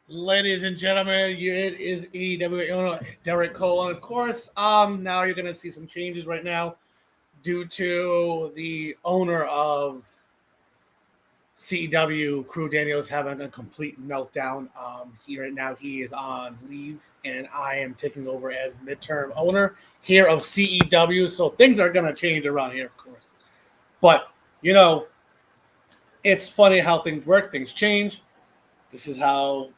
Ladies and gentlemen, it is EW owner Derek Cole, and of course, now you're going to see some changes right now due to the owner of CEW, Crew Daniels, having a complete meltdown. Right now, he is on leave, and I am taking over as midterm owner here of CEW. So things are going to change around here, of course. But it's funny how things work. Things change. This is how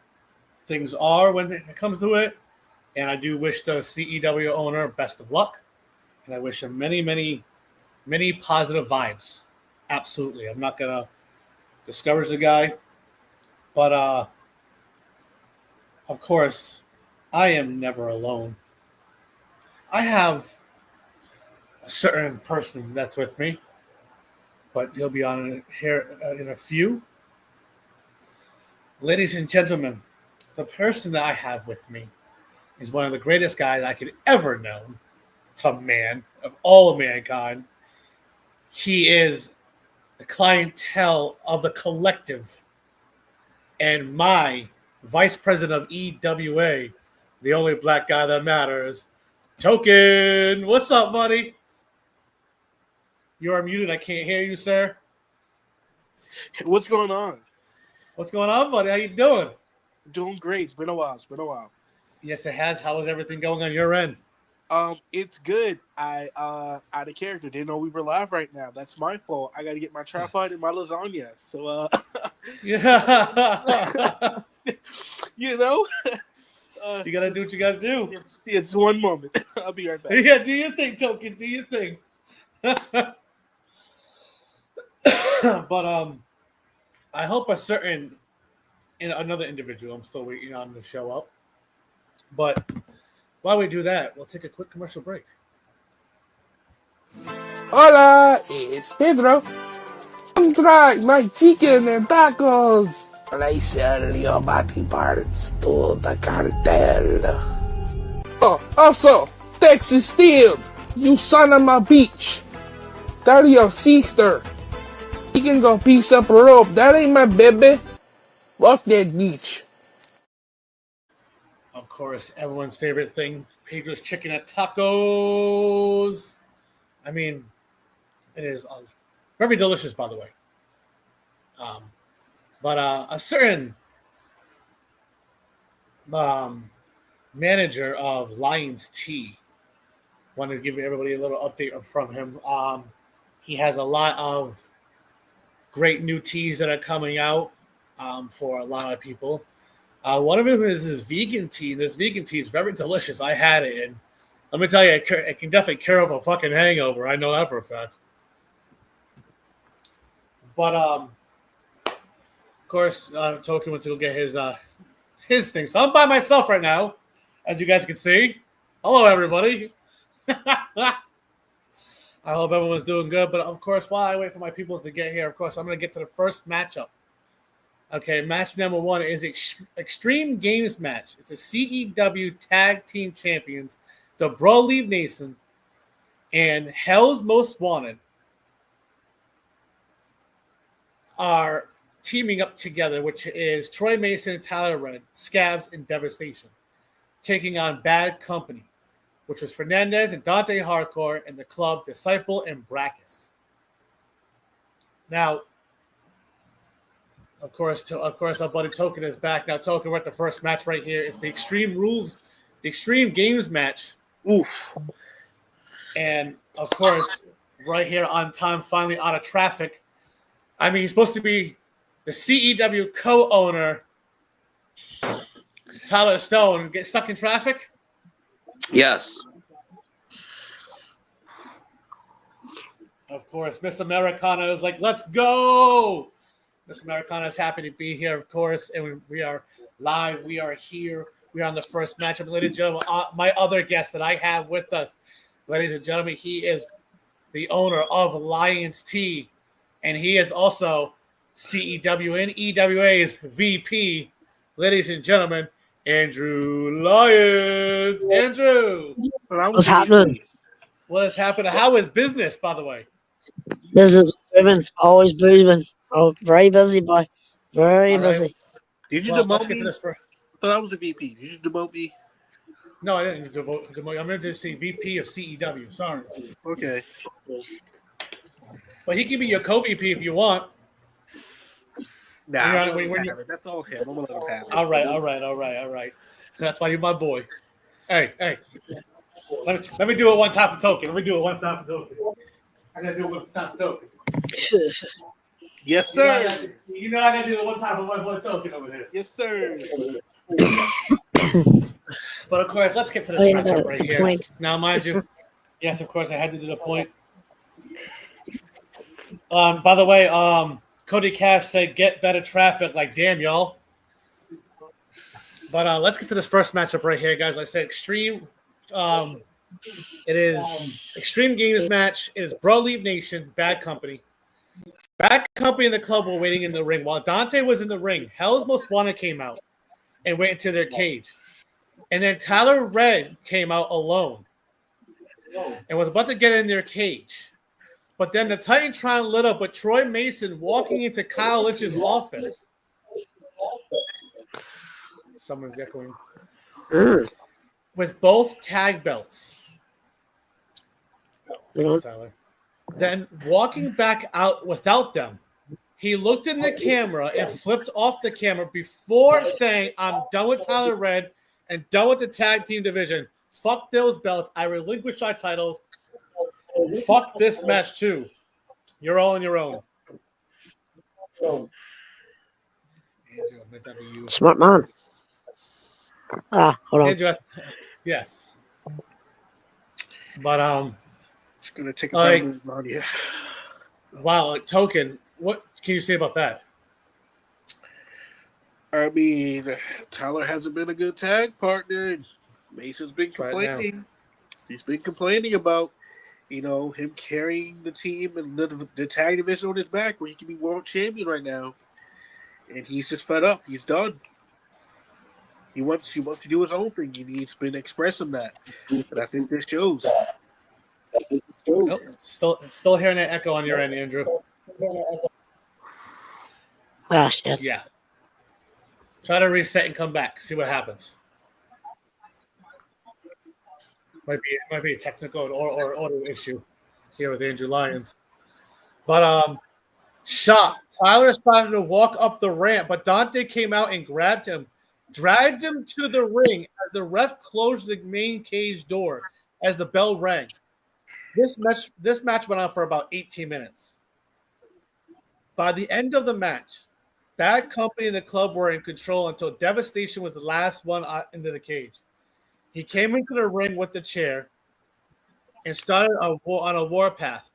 things are when it comes to it. And I do wish the CEW owner best of luck. And I wish him many, many, many positive vibes. Absolutely. I'm not going to discourage the guy. But, of course, I am never alone. I have a certain person that's with me. But he'll be on here in a few. Ladies and gentlemen, the person that I have with me is one of the greatest guys I could ever know to man, of all of mankind. He is the clientele of the collective and my vice president of EWA, the only black guy that matters, Token. What's up, buddy? You are muted. I can't hear you, sir. What's going on? What's going on, buddy? How you doing? Doing great. It's been a while. Yes, it has. How is everything going on your end? It's good. I out of character. Didn't know we were live right now. That's my fault. I got to get my tripod and my lasagna. So, yeah, you know, you gotta do what you gotta do. It's 1 moment. I'll be right back. Yeah, do your thing, Token. Do your thing. But I hope another individual I'm still waiting on to show up. But while we do that, we'll take a quick commercial break. Hola, it's Pedro. Come try my chicken and tacos. I sell your body parts to the cartel. Oh, also, Texas Steel, you son of a bitch. Tell your sister. You can go piece up a rope. That ain't my baby. Fuck that bitch. Of course, everyone's favorite thing, Pedro's Chicken and Tacos. I mean, it is very delicious, by the way. But a certain manager of Lions Tea wanted to give everybody a little update from him. He has a lot of great new teas that are coming out for a lot of people. One of them is this vegan tea. This vegan tea is very delicious. I had it, and let me tell you, it can definitely cure up a fucking hangover. I know that for a fact. But of course, Token went to go get his thing. So I'm by myself right now, as you guys can see. Hello, everybody. I hope everyone's doing good. But of course, while I wait for my peoples to get here, of course, I'm going to get to the first matchup. Okay, match number 1 is Extreme Games match. It's a CEW Tag Team Champions, the Bro Leave Nation, and Hell's Most Wanted are teaming up together, which is Troy Mason and Tyler Red, Scabs, and Devastation, taking on Bad Company, which was Fernandez and Dante Hardcore, and the club Disciple and Brackus. Now, Of course, our buddy Token is back. Now, Token, we're at the first match right here. It's the Extreme Games match. Oof. And, of course, right here on time, finally out of traffic. I mean, he's supposed to be the CEW co-owner Tyler Stone get stuck in traffic? Yes. Of course. Miss Americana is like, let's go. Miss Americana is happy to be here, of course. And we are live. We are here. We are on the first matchup. Ladies and gentlemen, my other guest that I have with us, ladies and gentlemen, he is the owner of Lions Tea. And he is also CEW and EWA's VP. Ladies and gentlemen, Andrew Lyons. Andrew. What's happening? What has happened? How is business, by the way? Business booming, always booming. Oh, very busy, boy. Very busy. Did you Well, let's demote get to me? this first. I thought I was a VP. Did you demote me? No, I didn't demote. I'm going to say VP of CEW. Sorry. Okay. But he can be your co-VP if you want. Nah, When you're- I'm gonna when let him you- have it. That's all him. I'm gonna let him have it. All right. That's why you're my boy. Hey. Let me do it one time for token. I got to do it one time for token. Yes, sir. You know I got to do it one time for one token over here. Yes, sir. But of course, let's get to this Oh, yeah, matchup the right here. point. Now, mind you, yes, of course, I had to do the point. By the way, Cody Cash said, "Get better traffic." Like, damn, y'all. But let's get to this first matchup right here, guys. Like I said, extreme. It is Extreme Games match. It is Broadleaf Nation, Bad Company. Bad Company and the club were waiting in the ring. While Dante was in the ring, Hell's Most Wanted came out and went into their cage. And then Tyler Red came out alone and was about to get in their cage. But then the Titantron lit up with Troy Mason walking into Kyle Litch's office. Someone's echoing. With both tag belts. Tyler. Then walking back out without them, he looked in the camera and flipped off the camera before saying, "I'm done with Tyler Red and done with the tag team division. Fuck those belts. I relinquish our titles. Fuck this match too. You're all on your own." Andrew, I meant that be you. Smart man. Hold on. Andrew, yes. But Just gonna take a Like- moment on you. wow, Token, what can you say about that? I mean, Tyler hasn't been a good tag partner. Mason's been Try it now. complaining. He's been complaining about, him carrying the team and the tag division on his back where he can be world champion right now. And he's just fed up. He's done. He wants to do his own thing, and he's been expressing that. And I think this shows. Nope. Still hearing that echo on your end, Andrew. Ah, shit. Yeah. Try to reset and come back. See what happens. Might be a technical or audio issue here with Andrew Lyons. But shot. Tyler started to walk up the ramp, but Dante came out and grabbed him, dragged him to the ring as the ref closed the main cage door as the bell rang. This match went on for about 18 minutes. By the end of the match, Bad Company and the club were in control until Devastation was the last one into the cage. He came into the ring with the chair and started on a warpath,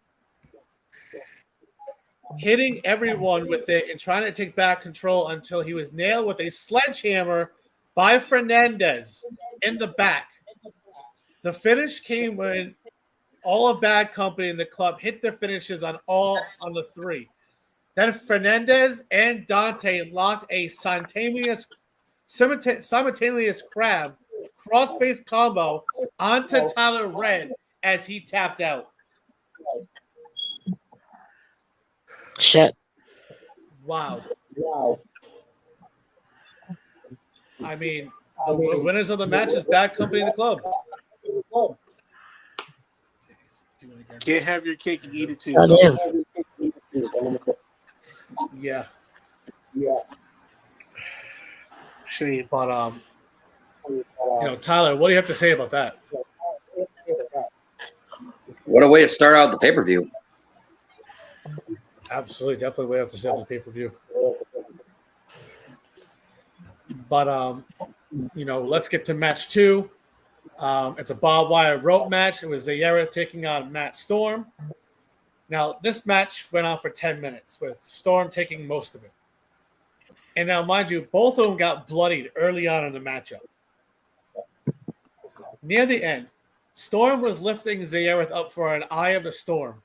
hitting everyone with it and trying to take back control until he was nailed with a sledgehammer by Fernandez in the back. The finish came when all of Bad Company and the club hit their finishes on the three. Then Fernandez and Dante locked a simultaneous crab crossface combo onto Tyler Red as he tapped out. Shit. Wow. I mean, the winners of the match is Bad Company and the club. Can't have your cake and eat it too. Goddamn. Yeah. Shame. But Tyler, what do you have to say about that? What a way to start out the pay-per-view. Absolutely, definitely way up to 7 pay-per-view. But let's get to match 2. It's a barbed wire rope match. It was Zayera taking on Matt Storm. Now, this match went on for 10 minutes, with Storm taking most of it. And now, mind you, both of them got bloodied early on in the matchup. Near the end, Storm was lifting Zayerith up for an Eye of the Storm,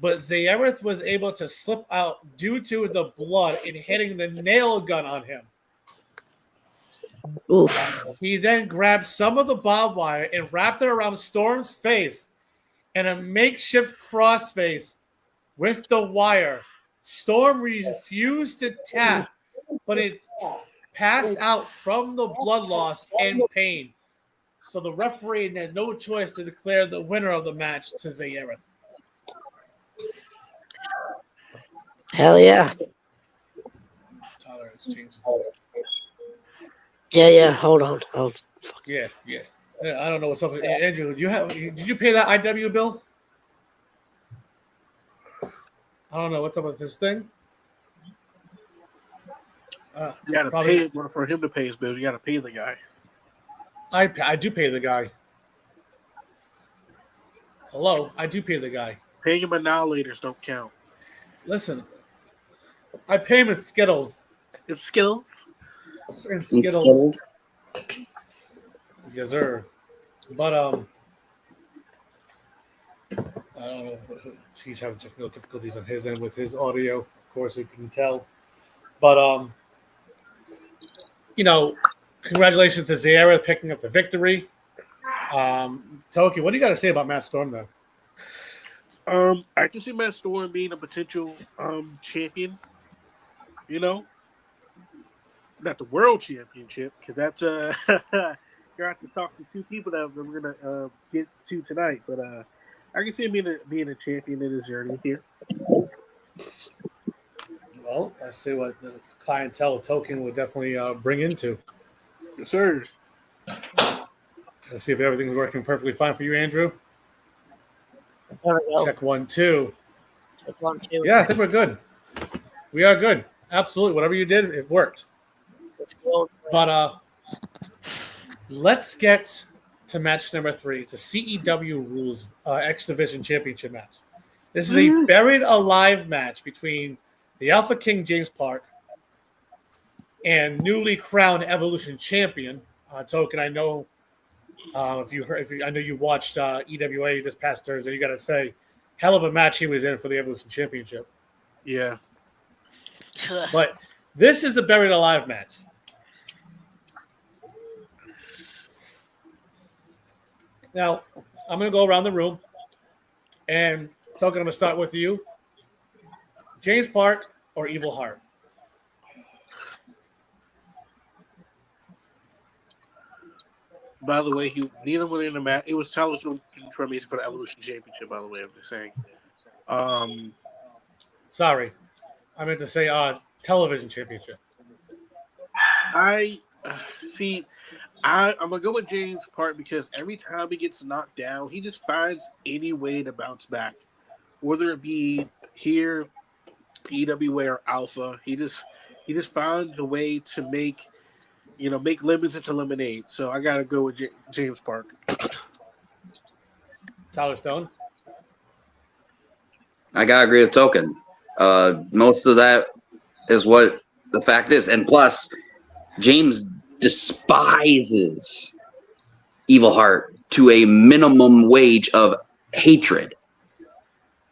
but Zayerith was able to slip out due to the blood and hitting the nail gun on him. Oof. He then grabbed some of the barbed wire and wrapped it around Storm's face in a makeshift crossface with the wire. Storm refused to tap, but it passed out from the blood loss and pain. So the referee had no choice to declare the winner of the match to Zayerith. Hell yeah. Tyler, it's James. Yeah. Hold on. Yeah. I don't know what's up with Andrew. Did you pay that IW bill? I don't know what's up with this thing. You got to pay it for him to pay his bill. You got to pay the guy. I do pay the guy. Hello, I do pay the guy. Paying him annihilators don't count. Listen, I pay him in Skittles. It's Skittles. In Skittles. Yes, sir. But I don't know. He's having technical difficulties on his end with his audio. Of course, you can tell. But congratulations to Zayera picking up the victory. Toki, what do you got to say about Matt Storm, though? I can see Matt Storm being a potential champion. Not the world championship, because that's you're have to talk to 2 people that we're gonna get to tonight. But I can see him being a champion in his journey here. Well, let's see what the clientele token would definitely bring into. Yes, sir. Let's see if everything's working perfectly fine for you, Andrew. There we go. Check 1, 2. Check 1, 2. Yeah, I think we're good. We are good. Absolutely. Whatever you did, it worked. But let's get to match number 3. It's a CEW Rules X Division Championship match. This is a buried alive match between the Alpha King James Park and newly crowned Evolution Champion Token. I know I know you watched EWA this past Thursday. You got to say, hell of a match he was in for the Evolution Championship. Yeah. But this is a buried alive match. Now, I'm going to go around the room, and Token, I'm going to start with you. James Park or Evil Heart? By the way, neither one in the match. It was television for me for the Evolution Championship. By the way, I'm just saying. Sorry, I meant to say television championship. I'm gonna go with James Park because every time he gets knocked down, he just finds any way to bounce back, whether it be here, EWA or Alpha. He just finds a way to make lemons into lemonade. So I gotta go with James Park. Tyler Stone. I gotta agree with Token. Most of that is what the fact is, and plus, James despises Evil Heart to a minimum wage of hatred.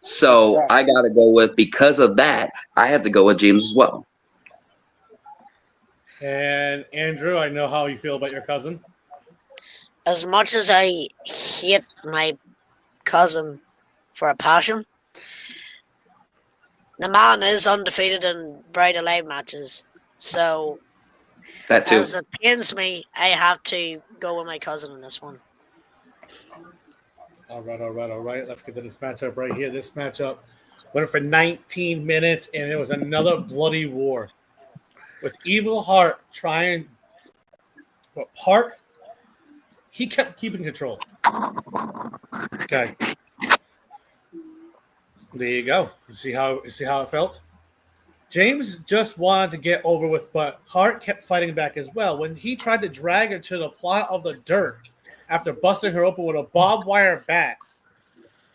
So I gotta go with, because of that, I have to go with James as well. And Andrew, I know how you feel about your cousin. As much as I hate my cousin for a passion, the man is undefeated in Bright Alive matches. So, That too. as it pains me, I have to go with my cousin in this one. All right. Let's get to this matchup right here. This matchup went for 19 minutes, and it was another bloody war. With Evil Heart trying, but Park, he kept keeping control. Okay. There you go. You see how it felt? James just wanted to get over with, but Hart kept fighting back as well. When he tried to drag her to the plot of the dirt after busting her open with a barbed wire bat,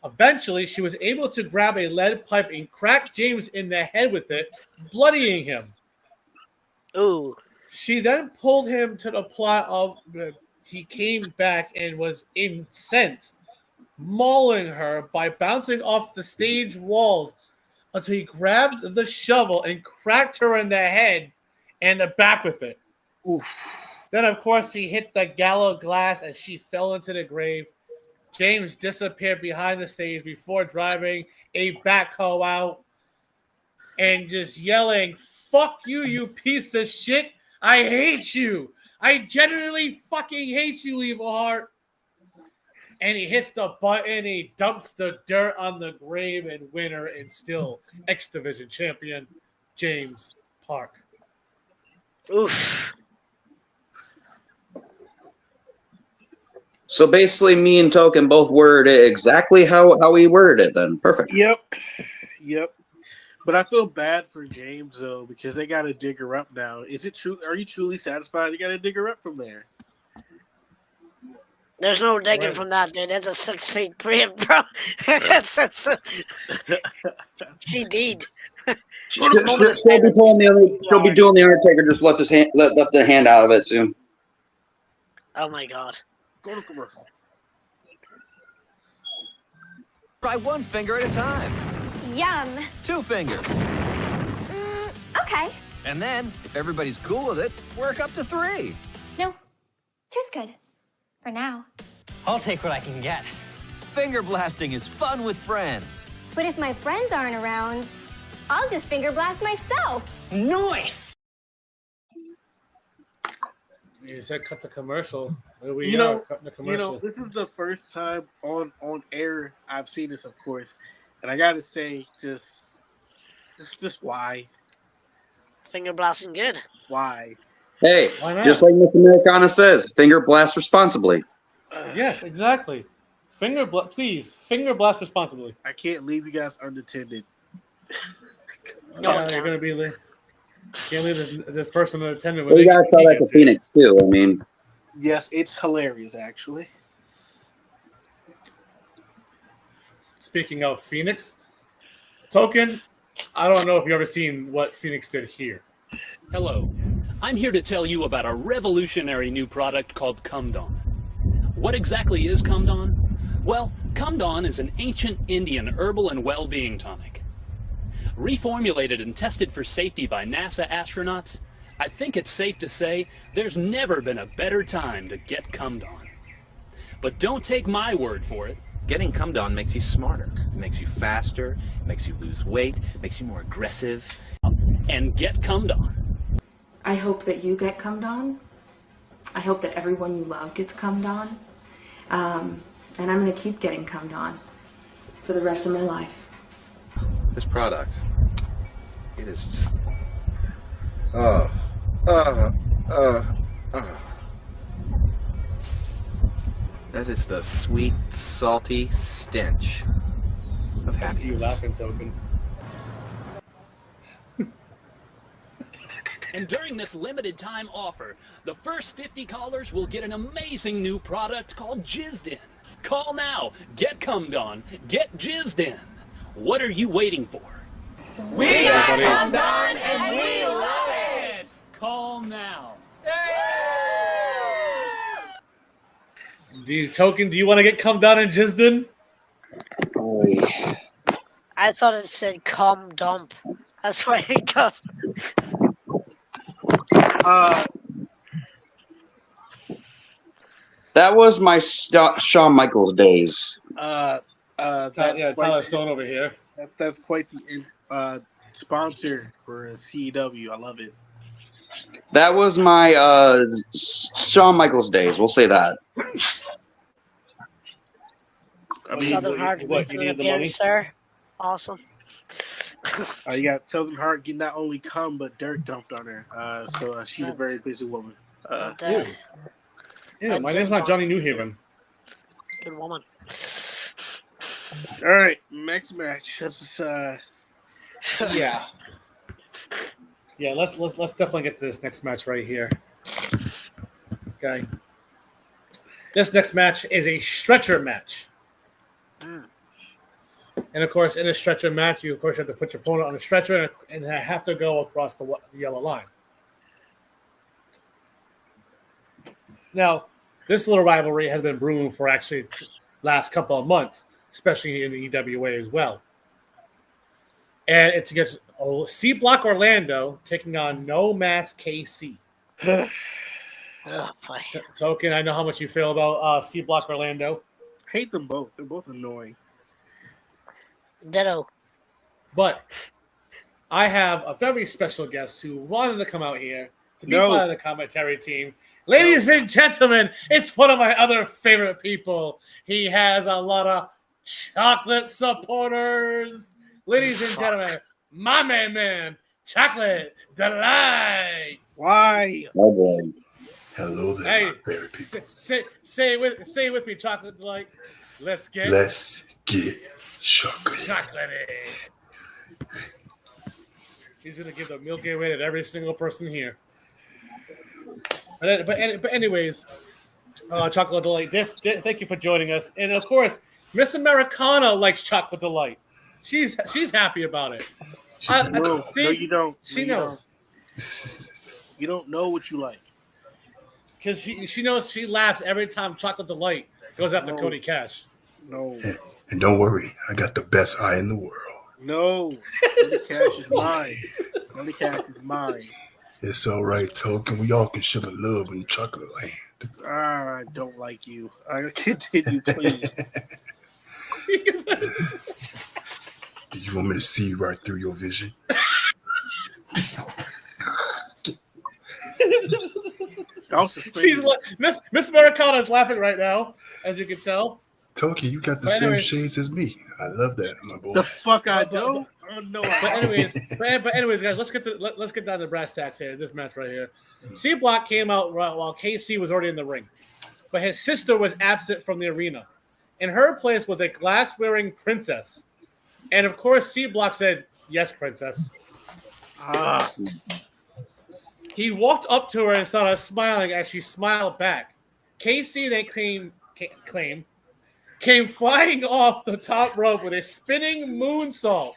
eventually she was able to grab a lead pipe and crack James in the head with it, bloodying him. Ooh. She then pulled him to the plot of he came back and was incensed, mauling her by bouncing off the stage walls until he grabbed the shovel and cracked her in the head and the back with it. Oof. Then, of course, he hit the gallows glass as she fell into the grave. James disappeared behind the stage before driving a backhoe out and just yelling, "Fuck you, you piece of shit! I hate you! I genuinely fucking hate you, Evil Heart!" And he hits the button, he dumps the dirt on the grave, and winner and still X Division champion, James Park. Oof. So basically, me and Token both worded it exactly how we worded it. Then perfect. Yep. But I feel bad for James though because they got to dig her up now. Is it true? Are you truly satisfied? You got to dig her up from there. There's no digging from that, dude. That's a 6 feet grave, bro. She did. She'll be doing the Undertaker. Just left the hand out of it soon. Oh my god. Go to commercial. Try one finger at a time. Yum. 2 fingers. Okay. And then, if everybody's cool with it, work up to 3. No, two's good. For now. I'll take what I can get. Finger blasting is fun with friends. But if my friends aren't around, I'll just finger blast myself. Nice! You said cut the commercial. Where we You know, cutting the commercial. this is the first time on air I've seen this, of course, and I gotta say, just why? Finger blasting good. Why? Hey, Why not? just like Miss Americana says, finger blast responsibly. Yes, exactly. Please, finger blast responsibly. I can't leave you guys unattended. No, Yeah, it you're can't. gonna be can't leave this person unattended. Well, you gotta tell that to Phoenix too. I mean, Yes, it's hilarious, actually. Speaking of Phoenix, Token, I don't know if you've ever seen what Phoenix did here. Hello, I'm here to tell you about a revolutionary new product called Cumdon. What exactly is Cumdon? Well, Cumdon is an ancient Indian herbal and well-being tonic. Reformulated and tested for safety by NASA astronauts, I think it's safe to say there's never been a better time to get Cumdon. But don't take my word for it. Getting Cumdon makes you smarter. It makes you faster. It makes you lose weight. It makes you more aggressive. And get Cumdon. I hope that you get Cumdon. I hope that everyone you love gets Cumdon. And I'm going to keep getting Cumdon for the rest of my life. This product, it is just... That is the sweet, salty stench of I see you happiness. laughing, Token. And during this limited time offer, the first 50 callers will get an amazing new product called Jizzed In. Call now, get Cumdon, get Jizzed In. What are you waiting for? We got Cumdon and we love it! Call now. Token, do you want to get come down and Jizdin? I thought it said cum dump. That's why it got. That was my Shawn Michaels days. Tyler Stone over here. That's quite the sponsor for CEW. I love it. That was my Shawn Michaels days. We'll say that. I mean, Southern Heart you making need an the money? appearance, sir. Awesome. You got Southern Heart getting not only cum but dirt dumped on her. So she's a very busy woman. Yeah, my name's not Johnny Newhaven. Good woman. All right, next match. This is Yeah. Yeah, let's definitely get to this next match right here. Okay. This next match is a stretcher match. And of course, in a stretcher match, you of course have to put your opponent on a stretcher and have to go across the yellow line. Now, this little rivalry has been brewing for actually last couple of months, especially in the EWA as well. And it's against C Block Orlando taking on No Mask KC. Oh boy. Token, I know how much you feel about C Block Orlando. Hate them both. They're both annoying. Ditto. But I have a very special guest who wanted to come out here to be part of the commentary team. Ladies and gentlemen, it's one of my other favorite people. He has a lot of chocolate supporters. Ladies and gentlemen, my man, Chocolate Delight. Why? Oh boy. Hello there, my favorite people. Say it with me, Chocolate Delight. Let's get chocolate. He's gonna give the Milky Way to every single person here. But anyways, Chocolate Delight, thank you for joining us. And of course, Miss Americana likes Chocolate Delight. She's happy about it. No, you don't. She knows. You don't know what you like. Because she knows she laughs every time Chocolate Delight goes after Cody Cash. No. And don't worry, I got the best eye in the world. No. Cody Cash is mine. Cody Cash is mine. It's all right, Token. We all can share the love in Chocolate Land. I don't like you. I continue, please. Do you want me to see right through your vision? She's Miss Americana is laughing right now, as you can tell. Toki, you got the same shades as me. I love that, my boy. The fuck I do? Oh no. But anyways, guys, let's get down to brass tacks here. This match right here. C Block came out while KC was already in the ring, but his sister was absent from the arena. In her place was a glass-wearing princess, and of course, C Block said, "Yes, princess." He walked up to her and started smiling as she smiled back. KC then came flying off the top rope with a spinning moonsault.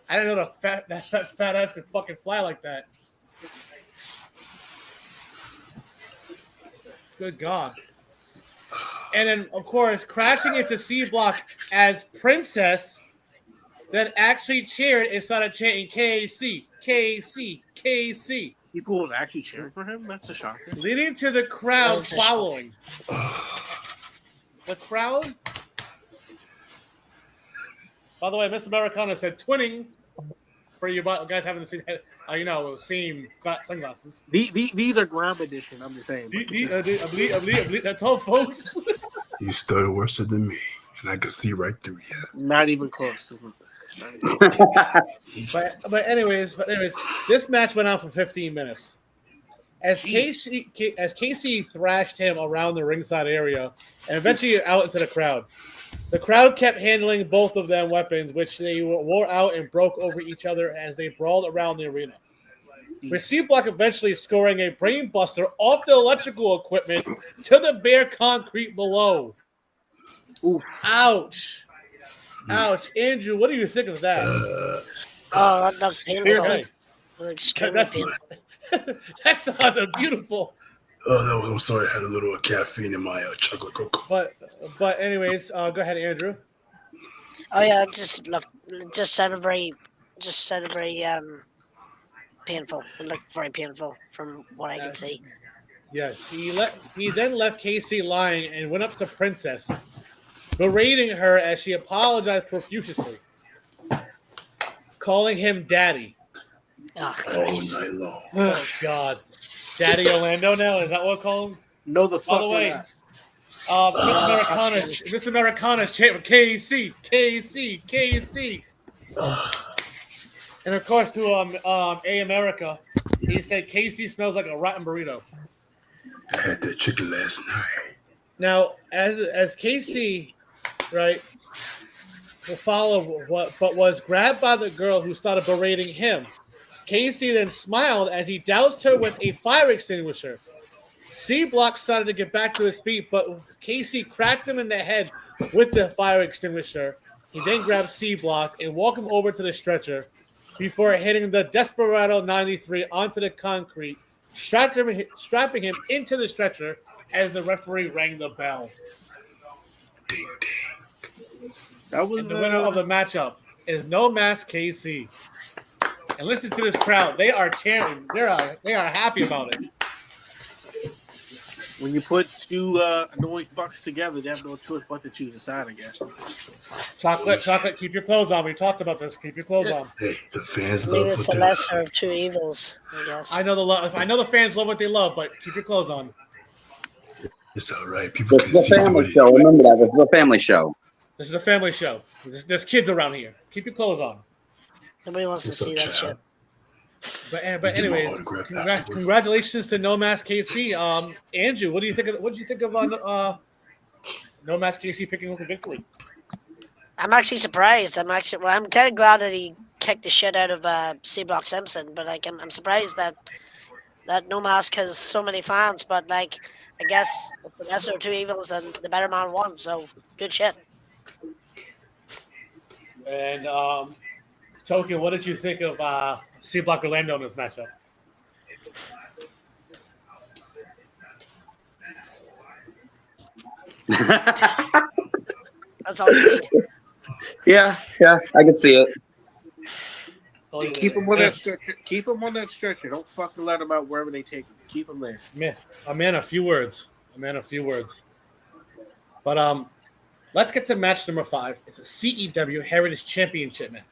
I didn't know that fat ass could fucking fly like that. Good God. And then, of course, crashing into C Block as Princess, then actually cheered and started chanting KC, KC, KC. People was actually cheering for him? That's a shocker. Leading to the crowd following. The crowd. By the way, Miss Americana said twinning for you guys haven't seen same sunglasses. These are Graham edition, I'm just saying. That's all, folks. You started worse than me, and I could see right through you. Not even close. But anyways, this match went on for 15 minutes. As KC thrashed him around the ringside area and eventually out into the crowd. The crowd kept handling both of them weapons, which they wore out and broke over each other as they brawled around the arena. With C Block eventually scoring a brain buster off the electrical equipment to the bare concrete below. Ooh. Ouch. Ouch. Andrew, what do you think of that? That's painful. Extremely painful. That sounded beautiful. Oh, I'm sorry. I had a little caffeine in my chocolate cocoa. But anyways, go ahead, Andrew. Oh yeah, just sounded very painful. It looked very painful from what I can see. Yes, he then left KC lying and went up to Princess, berating her as she apologized profusely, calling him Daddy. Oh, night long. Oh God. Daddy Orlando now? Is that what we'll call him? No, the fuck. By the way, Miss Americana's chant with KC, KC, KC. And of course, to A America, he said KC smells like a rotten burrito. I had that chicken last night. Now, as KC, right, will follow what was grabbed by the girl who started berating him. Casey then smiled as he doused her with a fire extinguisher. C Block started to get back to his feet, but Casey cracked him in the head with the fire extinguisher. He then grabbed C Block and walked him over to the stretcher before hitting the Desperado 93 onto the concrete, strapping him into the stretcher as the referee rang the bell. That was and the winner of the matchup is No Mask KC. And listen to this crowd; they are cheering. They are happy about it. When you put two annoying fucks together, they have no choice but to choose a side, I guess. Chocolate, keep your clothes on. We talked about this. Keep your clothes on. Hey, the fans Maybe love it's what the they lesser of two evils, I guess. I know the fans love what they love, but keep your clothes on. It's all right. People This can is see a through family it. show. Remember that. This is a family show. This is a family show. There's kids around here. Keep your clothes on. Nobody wants to see that shit. But Give my anyways, autograph afterwards. congratulations to No Mask KC. Andrew, what did you think of No Mask KC picking up the victory? I'm actually surprised. I'm kind of glad that he kicked the shit out of C Block Simpson, but like I'm surprised that No Mask has so many fans. But like I guess it's the lesser of two evils and the better man won. So good shit. And Token, what did you think of C Block Orlando in this matchup? That's all you need. Yeah, I can see it. Keep him on that stretcher. Keep him on that stretcher. Don't fucking let him out wherever they take him. Keep him there. A few words. But let's get to match number 5. It's a CEW Heritage Championship match.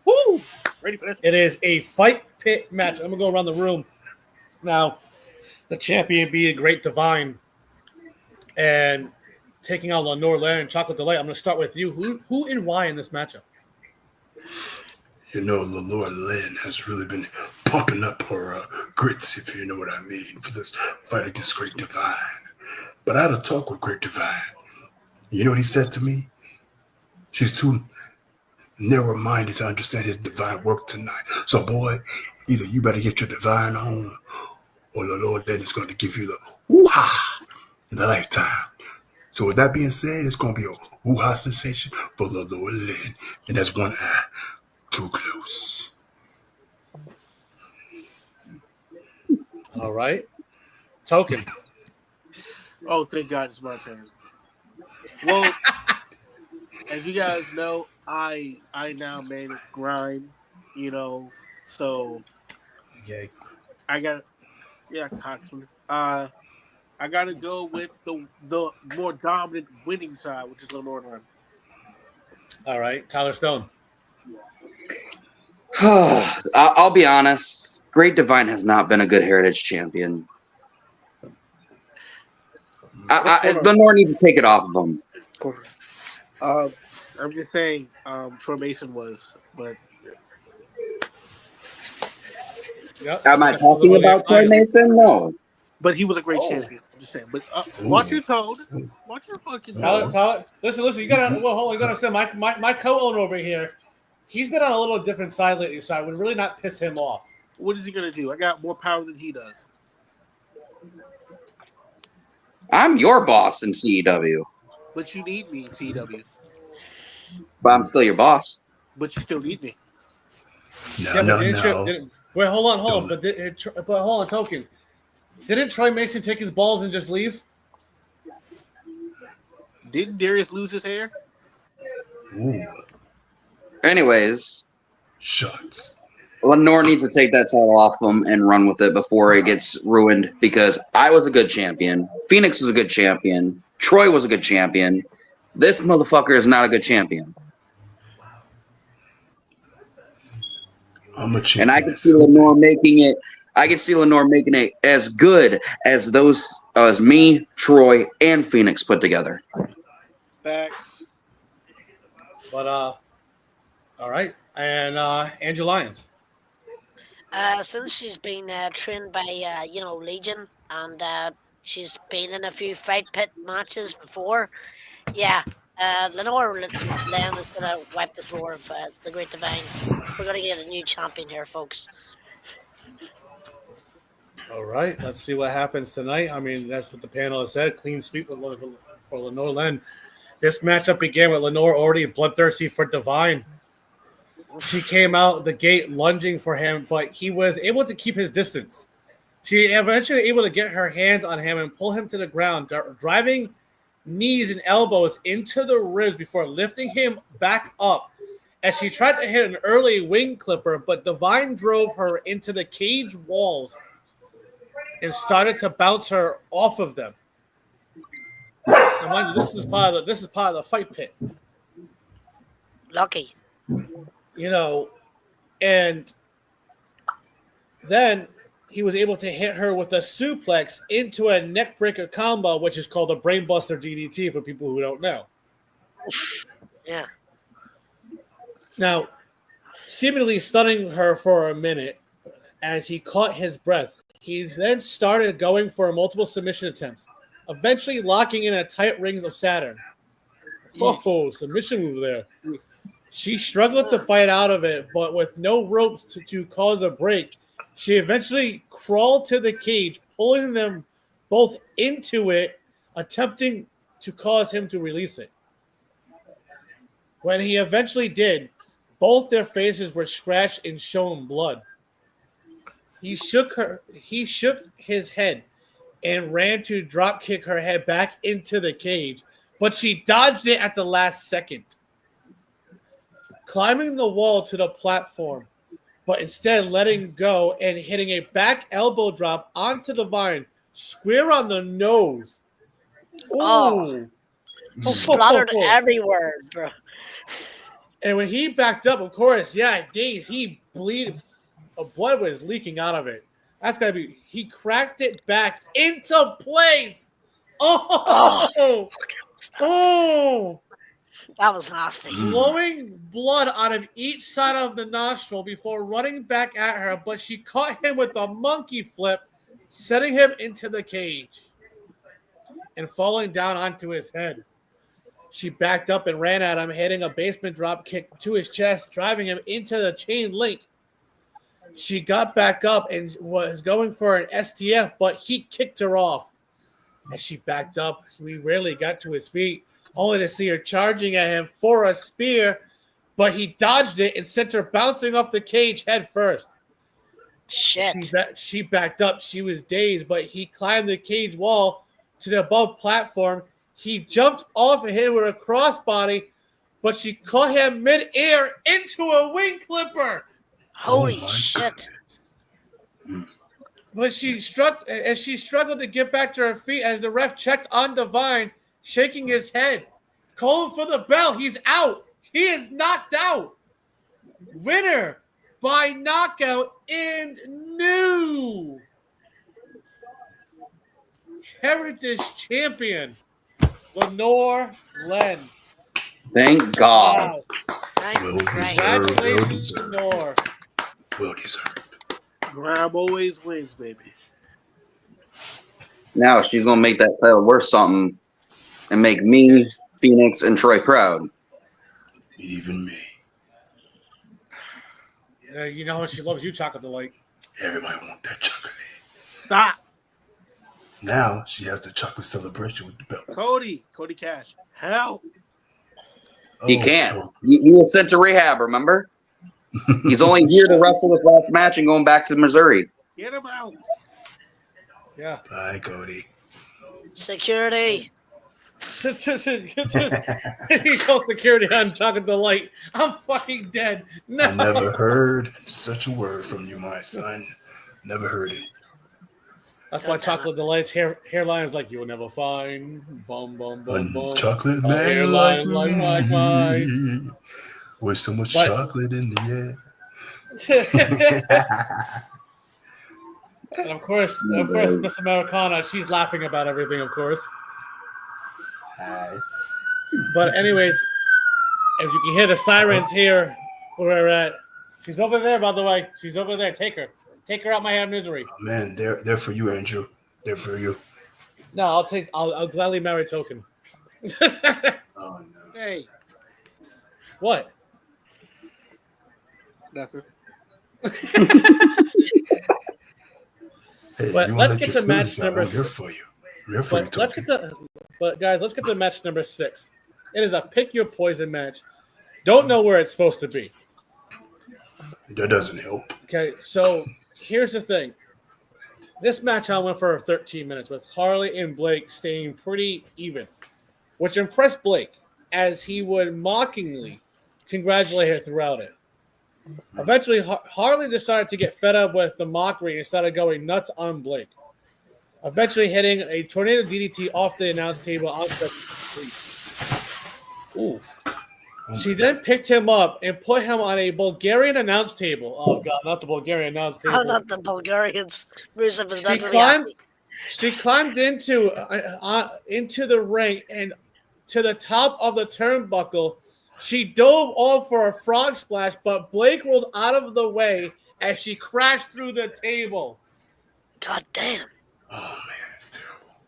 Woo! Ready for this? It is a fight pit match. I'm gonna go around the room now. The champion being Great Divine and taking on Lenore Lair and Chocolate Delay. I'm gonna start with you. Who and why in this matchup? You know, Lord Lynn has really been pumping up her grits, if you know what I mean, for this fight against Great Divine. But I had a talk with Great Divine. You know what he said to me? She's too narrow-minded to understand his divine work tonight. So, boy, either you better get your divine on, or the Lord Lynn is going to give you the woo-ha in a lifetime. So with that being said, it's going to be a woo-ha sensation for the Lord Lynn. And that's one eye too close. All right. Token. Oh, thank God it's my turn. Well, as you guys know, I now manage Grind, you know, so Okay. I got Coxman. I gotta go with the more dominant winning side, which is Lenore Lynn. All right. Tyler Stone. I'll be honest. Great Divine has not been a good Heritage champion. Lenore needs to take it off of him. I'm just saying, Troy Mason was, but Yep. Am I talking about Troy Mason? No. But he was a great champion. I'm just saying. But watch your tone. Watch your fucking tone. Tyler, listen. You gotta. Well, hold on. You gotta say my co-owner over here. He's been on a little different side lately, so I would really not piss him off. What is he gonna do? I got more power than he does. I'm your boss in CEW. But you need me in CW. But I'm still your boss. But you still need me. No. Wait, hold on. But hold on, Token. Didn't Troy Mason take his balls and just leave? Didn't Darius lose his hair? Ooh. Anyways. Shots. Lenore needs to take that title off him and run with it before it gets ruined, because I was a good champion. Phoenix was a good champion. Troy was a good champion. This motherfucker is not a good champion. I'm a champion. And I can see Lenore making it. I can see Lenore making it as good as me, Troy, and Phoenix put together. Facts. But all right, and Angel Lyons. Since she's been trained by Legion, and she's been in a few fight pit matches before, Lenore Lynn is gonna wipe the floor of the Great Divine. We're gonna get a new champion here, folks. All right, let's see what happens tonight. I mean, that's what the panel has said. Clean sweep for Lenore Len. This matchup began with Lenore already bloodthirsty for Divine. She came out the gate lunging for him, but he was able to keep his distance. She eventually able to get her hands on him and pull him to the ground, driving knees and elbows into the ribs before lifting him back up. As she tried to hit an early wing clipper, but Divine drove her into the cage walls and started to bounce her off of them. And mind you, this is part of the fight pit. Lucky. You know, and then he was able to hit her with a suplex into a neckbreaker combo, which is called a brainbuster DDT for people who don't know. Yeah. Now, seemingly stunning her for a minute as he caught his breath, he then started going for multiple submission attempts, eventually locking in a tight rings of Saturn. Oh, submission move there. She struggled to fight out of it, but with no ropes to cause a break, she eventually crawled to the cage, pulling them both into it, attempting to cause him to release it. When he eventually did, both their faces were scratched and shown blood. He shook his head and ran to drop kick her head back into the cage, but she dodged it at the last second, climbing the wall to the platform, but instead letting go and hitting a back elbow drop onto Divine, square on the nose. Oh, splattered everywhere, bro. And when he backed up, of course, yeah, days he bleed. Blood was leaking out of it. That's gotta be. He cracked it back into place. Oh. That was nasty. Blowing blood out of each side of the nostril before running back at her, but she caught him with a monkey flip, setting him into the cage and falling down onto his head. She backed up and ran at him, hitting a basement drop kick to his chest, driving him into the chain link. She got back up and was going for an STF, but he kicked her off. As she backed up, he rarely got to his feet, only to see her charging at him for a spear, but he dodged it and sent her bouncing off the cage head first. Shit. She backed up. She was dazed, but he climbed the cage wall to the above platform. He jumped off of him with a crossbody, but she caught him mid-air into a wing clipper. Holy shit. But she struggled to get back to her feet as the ref checked on Divine, shaking his head. Calling for the bell. He's out. He is knocked out. Winner by knockout and new Heritage Champion, Lenore Len. Thank God. Wow. Congratulations, Lenore. Well deserved. Graham always wins, baby. Now she's gonna make that title worth something and make me, Phoenix, and Troy proud. Even me. You know how she loves you, Chocolate Delight. Everybody want that chocolate. Stop. Now she has the chocolate celebration with the belt. Cody Cash, help. He can't. He was sent to rehab, remember? He's only here to wrestle this last match and going back to Missouri. Get him out. Yeah. Bye, Cody. Security. He calls security on Chocolate Delight. I'm fucking dead. No. I never heard such a word from you, my son. Never heard it. That's why Chocolate Delight's hairline is like, you will never find. Bum, bum, bum, bum. Chocolate man hairline like mine. With so much chocolate in the air. And of course, Miss Americana, she's laughing about everything, of course. Hi. But anyways, if you can hear the sirens here, where we're at. She's over there, by the way. She's over there. Take her. Take her out my misery. Oh, man, they're for you, Andrew. They're for you. No, I'll gladly marry Token. Oh no. Hey. What? Nothing. Hey, But you want let's to let get your to match feelings out? number. I'm here for you. I'm here for you, But let's Token. get the. But guys, let's get to match number 6. It is a pick your poison match. Don't know where it's supposed to be. That doesn't help. Okay, so here's the thing. This match I went for 13 minutes with Harley and Blake staying pretty even, which impressed Blake as he would mockingly congratulate her throughout it. Eventually, Harley decided to get fed up with the mockery and started going nuts on Blake. Eventually hitting a tornado DDT off the announce table onto the Oof. She then picked him up and put him on a Bulgarian announce table. Oh god, not the Bulgarian announce table. Oh, not the Bulgarians. Rusev is not She really climbed. happy. She climbed into the ring and to the top of the turnbuckle. She dove off for a frog splash, but Blake rolled out of the way as she crashed through the table. God damn. Oh man, it's terrible.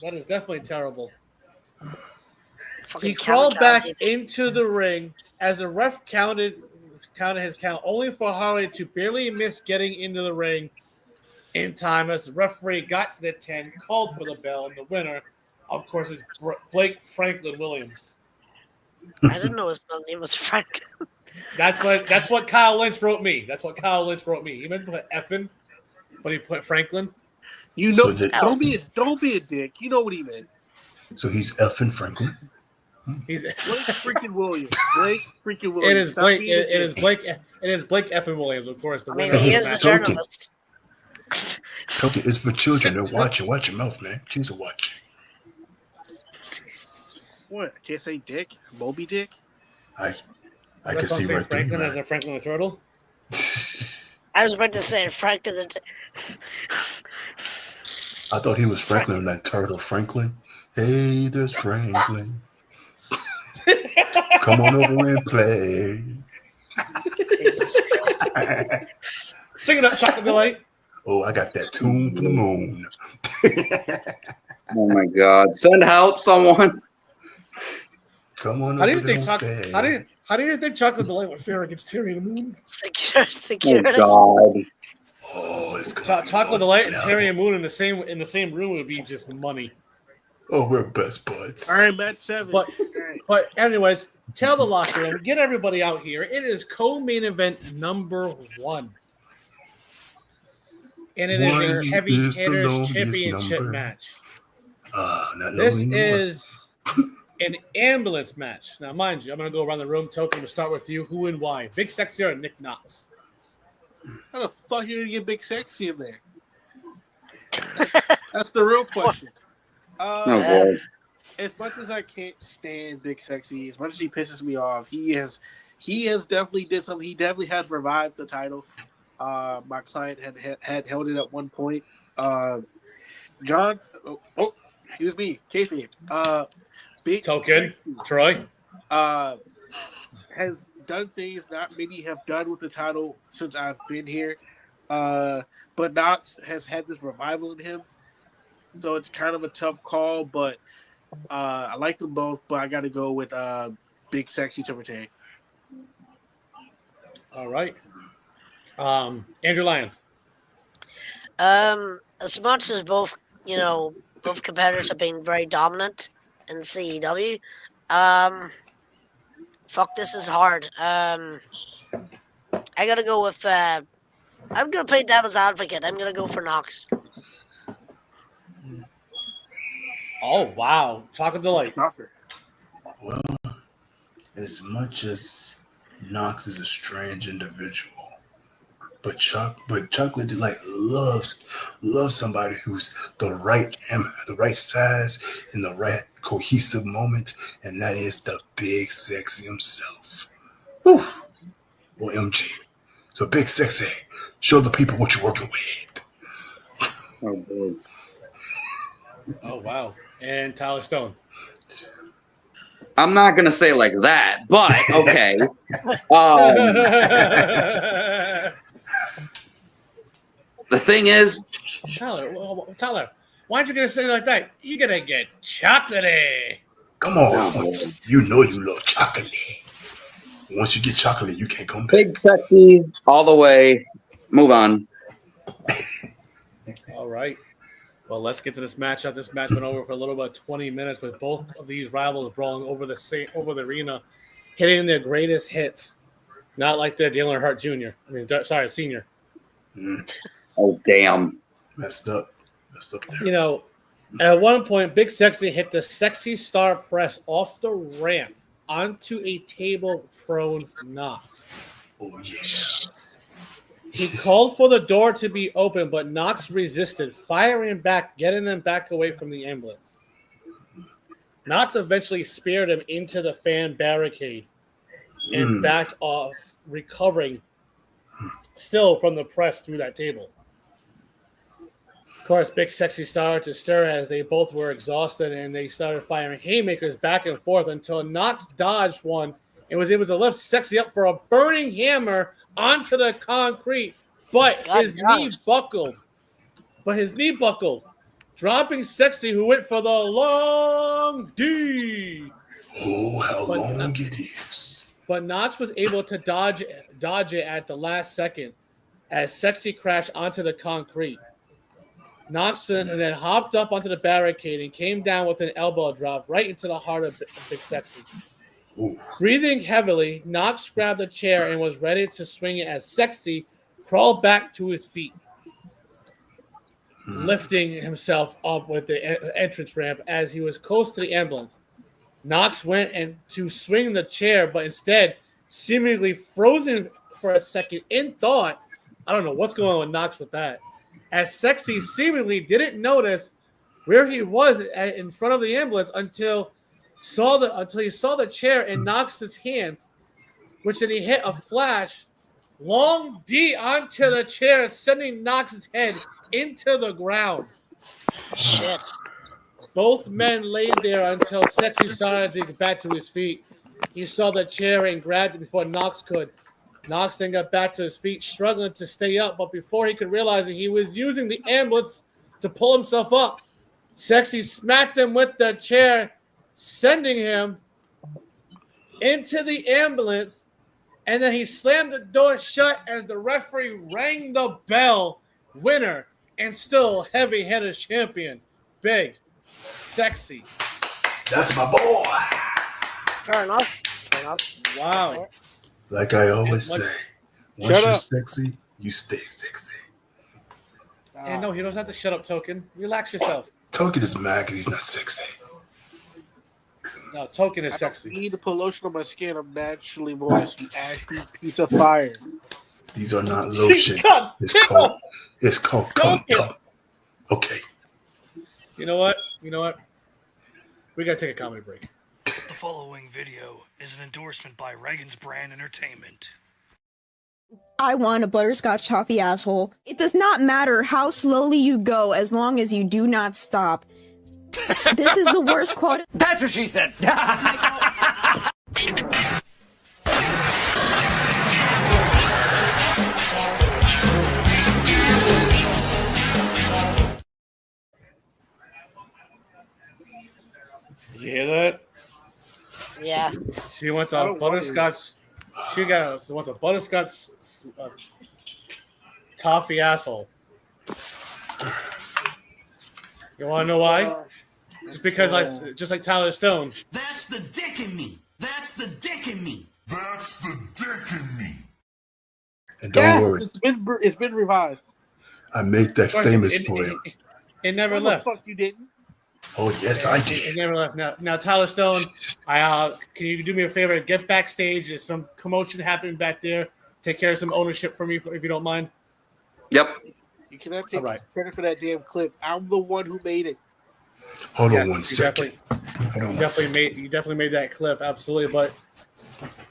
That is definitely terrible. Fucking He crawled back kamikaze. into the ring as the ref counted his count, only for Harley to barely miss getting into the ring in time as the referee got to the 10, called for the bell, and the winner, of course, is Blake Franklin Williams. I didn't know his name was Frank. That's what Kyle Lynch wrote me. That's what Kyle Lynch wrote me. He meant to put effing, but he put Franklin. You know, don't be a dick. You know what he meant. So he's effing Franklin. He's Blake freaking Williams. Blake freaking Williams. It is Blake. It is Blake. It is Blake effing Williams, of course. The I mean, winner. he is the Token. journalist. Token, it's for children. They're watching. Watch your mouth, man. Kids are watching. What? I can't say dick? Moby Dick? I That's can see what I'm right saying, through Franklin you, as a Franklin the Turtle. I was about to say Frank of the. I thought he was Franklin, that turtle. Franklin. Hey, there's Franklin. Come on over and play. Sing it up, Chocolate Delight. Oh, I got that tune from the moon. Oh my God! Send help, someone. Come on How do over you think and Chocolate? stay. How do you think Chocolate Delight would fare against Terry and the Moon? Security. Oh God! Oh, it's gonna be Chocolate one Delight and now. Terry and Moon in the same room would be just money. Oh, we're best buds. All right, match 7. But anyways, tell the locker room, get everybody out here. It is co-main event number 1. And it is One a heavy is the hitters loneliest championship number. match. Not This lonely no more. is an ambulance match. Now, mind you, I'm going to go around the room. Token, to start with you. Who and why? Big Sexy or Nick Knox? How the fuck you gonna get Big Sexy in there? That's the real question. Oh boy! As much as I can't stand Big Sexy, as much as he pisses me off, he has definitely did something. He definitely has revived the title. My client had held it at one point. John, excuse me, kayfabe. Big Token, Sexy, Troy. has done things not many have done with the title since I've been here. But Knox has had this revival in him. So it's kind of a tough call, but I like them both, but I got to go with Big Sexy to retain. All right. Andrew Lyons. As much as both competitors have been very dominant in CEW, fuck, this is hard. I gotta go with. I'm gonna play devil's advocate. I'm gonna go for Knox. Oh, wow. Chocolate Delight. Well, as much as Knox is a strange individual, but Chocolate Delight loves somebody who's the right size in the right cohesive moment, and that is the Big Sexy himself. Woo! Or MG. So Big Sexy, show the people what you're working with. Oh boy! Oh, wow. And Tyler Stone. I'm not gonna say like that, but okay. The thing is, Tyler, why aren't you going to say it like that? You're going to get chocolatey. Come on. You know you love chocolate. Once you get chocolate, you can't come back. Big Sexy all the way. Move on. All right. Well, let's get to this matchup. This match went over for a little about 20 minutes with both of these rivals brawling over the arena, hitting their greatest hits. Not like they're Dale Earnhardt Jr. Senior. Oh, damn. Messed up there. You know, at one point, Big Sexy hit the Sexy Star Press off the ramp onto a table prone Knox. Oh, yeah. He called for the door to be open, but Knox resisted, firing back, getting them back away from the ambulance. Knox eventually speared him into the fan barricade and backed off, recovering still from the press through that table. Of course, Big Sexy started to stir as they both were exhausted, and they started firing haymakers back and forth until Knox dodged one and was able to lift Sexy up for a burning hammer onto the concrete, but his knee buckled, dropping Sexy, who went for the long D. Oh, how long it is. But Knox was able to dodge it at the last second as Sexy crashed onto the concrete. Knox then hopped up onto the barricade and came down with an elbow drop right into the heart of Big Sexy. Ooh. Breathing heavily, Knox grabbed a chair and was ready to swing it as Sexy crawled back to his feet, lifting himself up with the entrance ramp as he was close to the ambulance. Knox went to swing the chair, but instead, seemingly frozen for a second in thought. I don't know what's going on with Knox with that. As Sexy seemingly didn't notice where he was in front of the ambulance until he saw the chair in Knox's hands, which then he hit a flash, long D onto the chair, sending Knox's head into the ground. Shit. Both men laid there until Sexy started to get back to his feet. He saw the chair and grabbed it before Knox could. Knox then got back to his feet, struggling to stay up, but before he could realize it, he was using the ambulance to pull himself up. Sexy smacked him with the chair, sending him into the ambulance, and then he slammed the door shut as the referee rang the bell. Winner and still heavy-headed champion, Big Sexy. That's my boy. Fair enough. Wow. Like I always say, once you're sexy, you stay sexy. And no, he doesn't have to shut up, Token. Relax yourself. Token is mad because he's not sexy. No, Token is sexy. I don't need to put lotion on my skin. I'm naturally moist. You ashy piece of fire. These are not lotion. It's called cum. Okay. You know what? We gotta take a comedy break. The following video is an endorsement by Reagan's Brand Entertainment. I want a butterscotch toffee asshole. It does not matter how slowly you go as long as you do not stop. This is the worst quote. That's what she said. Did you hear that? Yeah. She wants a butterscotch. She wants a butterscotch toffee asshole. You want to know why? Just like Tyler Stone. That's the dick in me. That's the dick in me. That's the dick in me. And don't worry. It's been revived. I made that famous for you. It never left. Fuck you didn't. Oh yes, I did. It never left. Now, Tyler Stone, can you do me a favor? Get backstage. There's some commotion happening back there. Take care of some ownership for me, if you don't mind. Yep. You cannot take credit for that damn clip. I'm the one who made it. Hold on one second. You definitely made that clip, absolutely. But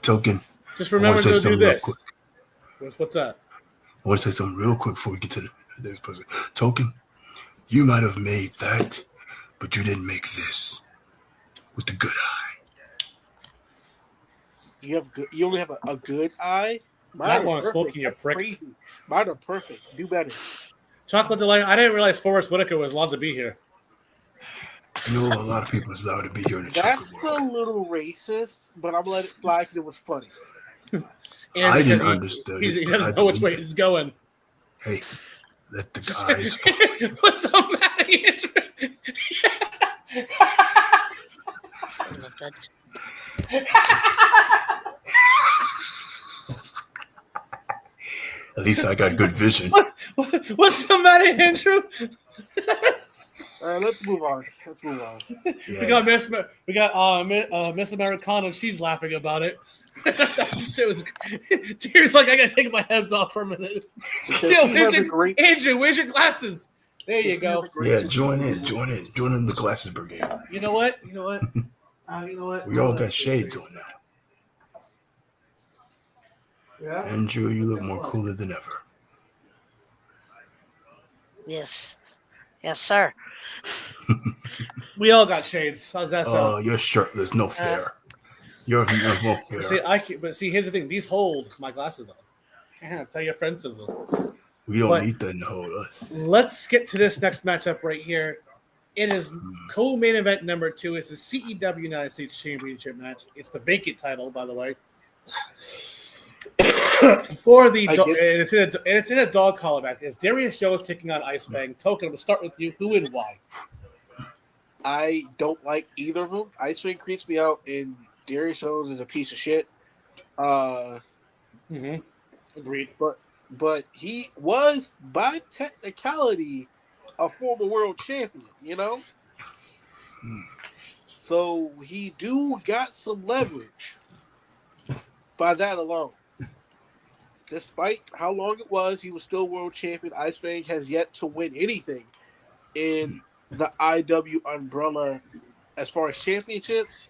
Token, just remember to do this. What's that? I want to say something real quick before we get to the next person. Token, you might have made that, but you didn't make this with the good eye. You only have a good eye? Not one smoking your prick. Crazy. Mine are perfect. Do better. Chocolate Delight. I didn't realize Forrest Whitaker was allowed to be here. You know, a lot of people is allowed to be here in the chocolate world. That's a little racist, but I'm letting it fly because it was funny. I didn't understand it. He doesn't know which way it's going. Hey, Let the guys fall. What's the matter, Andrew? Son of a bitch. At least I got good vision. What's the matter, Andrew? All right, let's move on. We got Miss Americana. She's laughing about it. Tears like I gotta take my heads off for a minute. Andrew, where's your glasses? There you go. Yeah, join in the glasses brigade. You know what? We all got shades on now. Yeah. Andrew, you look more cooler than ever. Yes, sir. We all got shades. How's that sound? Oh, you're shirtless. No fair. You're no fair. But here's the thing. These hold my glasses on. Yeah, tell your friend Sizzle. We don't need that to hold us. Let's get to this next matchup right here. It is co-main event number 2. It's the CEW United States Championship match. It's the vacant title, by the way. It's in a dog collar match. It's Darius Jones taking on Ice Fang. Token, we'll start with you. Who and why? I don't like either of them. Ice Fang creeps me out, and Darius Jones is a piece of shit. Agreed. But he was, by technicality, a former world champion, you know? So he got some leverage by that alone. Despite how long it was, he was still world champion. Ice Fang has yet to win anything in the IW umbrella as far as championships.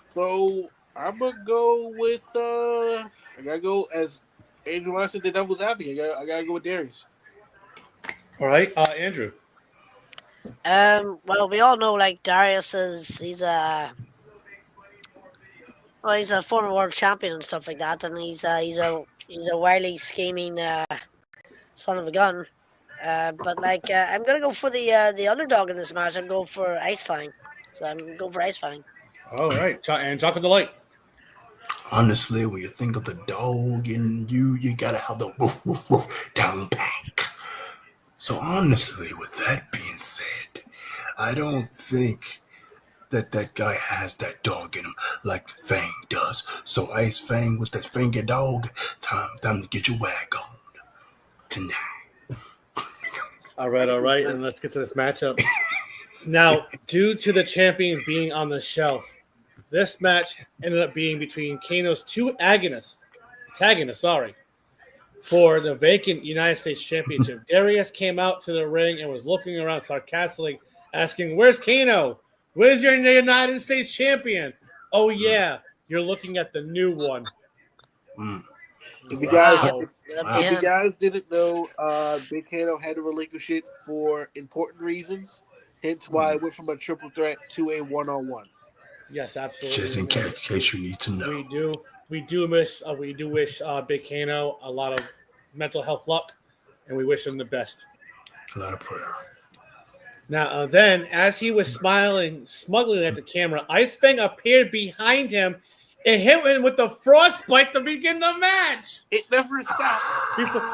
So I'm going to go with, I got to go as Andrew Larson, the devil's advocate. I got to go with Darius. All right, Andrew. Well, we all know like Darius he's a former world champion and stuff like that, and he's a wily scheming son of a gun. But like I'm gonna go for the underdog in this match. I'm going for Ice Fang. So I'm going for Ice Fang. All right, and Jock of the Light. Honestly, when you think of the dog in you gotta have the woof woof woof down pack. So honestly, with that being said, I don't think that guy has that dog in him like Fang does. So Ice Fang with that finger dog, time to get your wag on tonight. All right, and let's get to this matchup. Now, due to the champion being on the shelf, this match ended up being between Kano's two antagonists, for the vacant United States Championship. Darius came out to the ring and was looking around sarcastically, asking, "Where's Kano? Where's your United States Champion?" Oh, yeah, you're looking at the new one. If you guys didn't know, Big Kano had to relinquish it for important reasons, hence why it went from a triple threat to a one-on-one. Yes, absolutely. Just in case you need to know. We do wish Big Kano a lot of mental health luck, and we wish him the best. A lot of prayer. Now, then, as he was smiling smugly at the camera, Ice Fang appeared behind him and hit him with the frostbite to begin the match. It never stopped.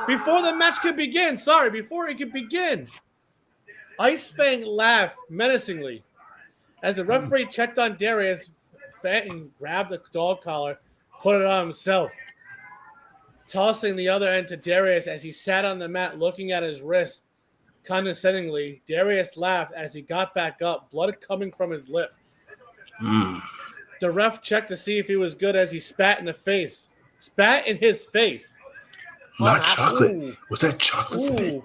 Before the match could begin. Before it could begin. Ice Fang laughed menacingly. As the referee checked on Darius, Fang grabbed the dog collar, put it on himself, tossing the other end to Darius as he sat on the mat looking at his wrist. Condescendingly, Darius laughed as he got back up, blood coming from his lip. The ref checked to see if he was good as he spat in his face. Not chocolate. Ooh. Was that chocolate spit? It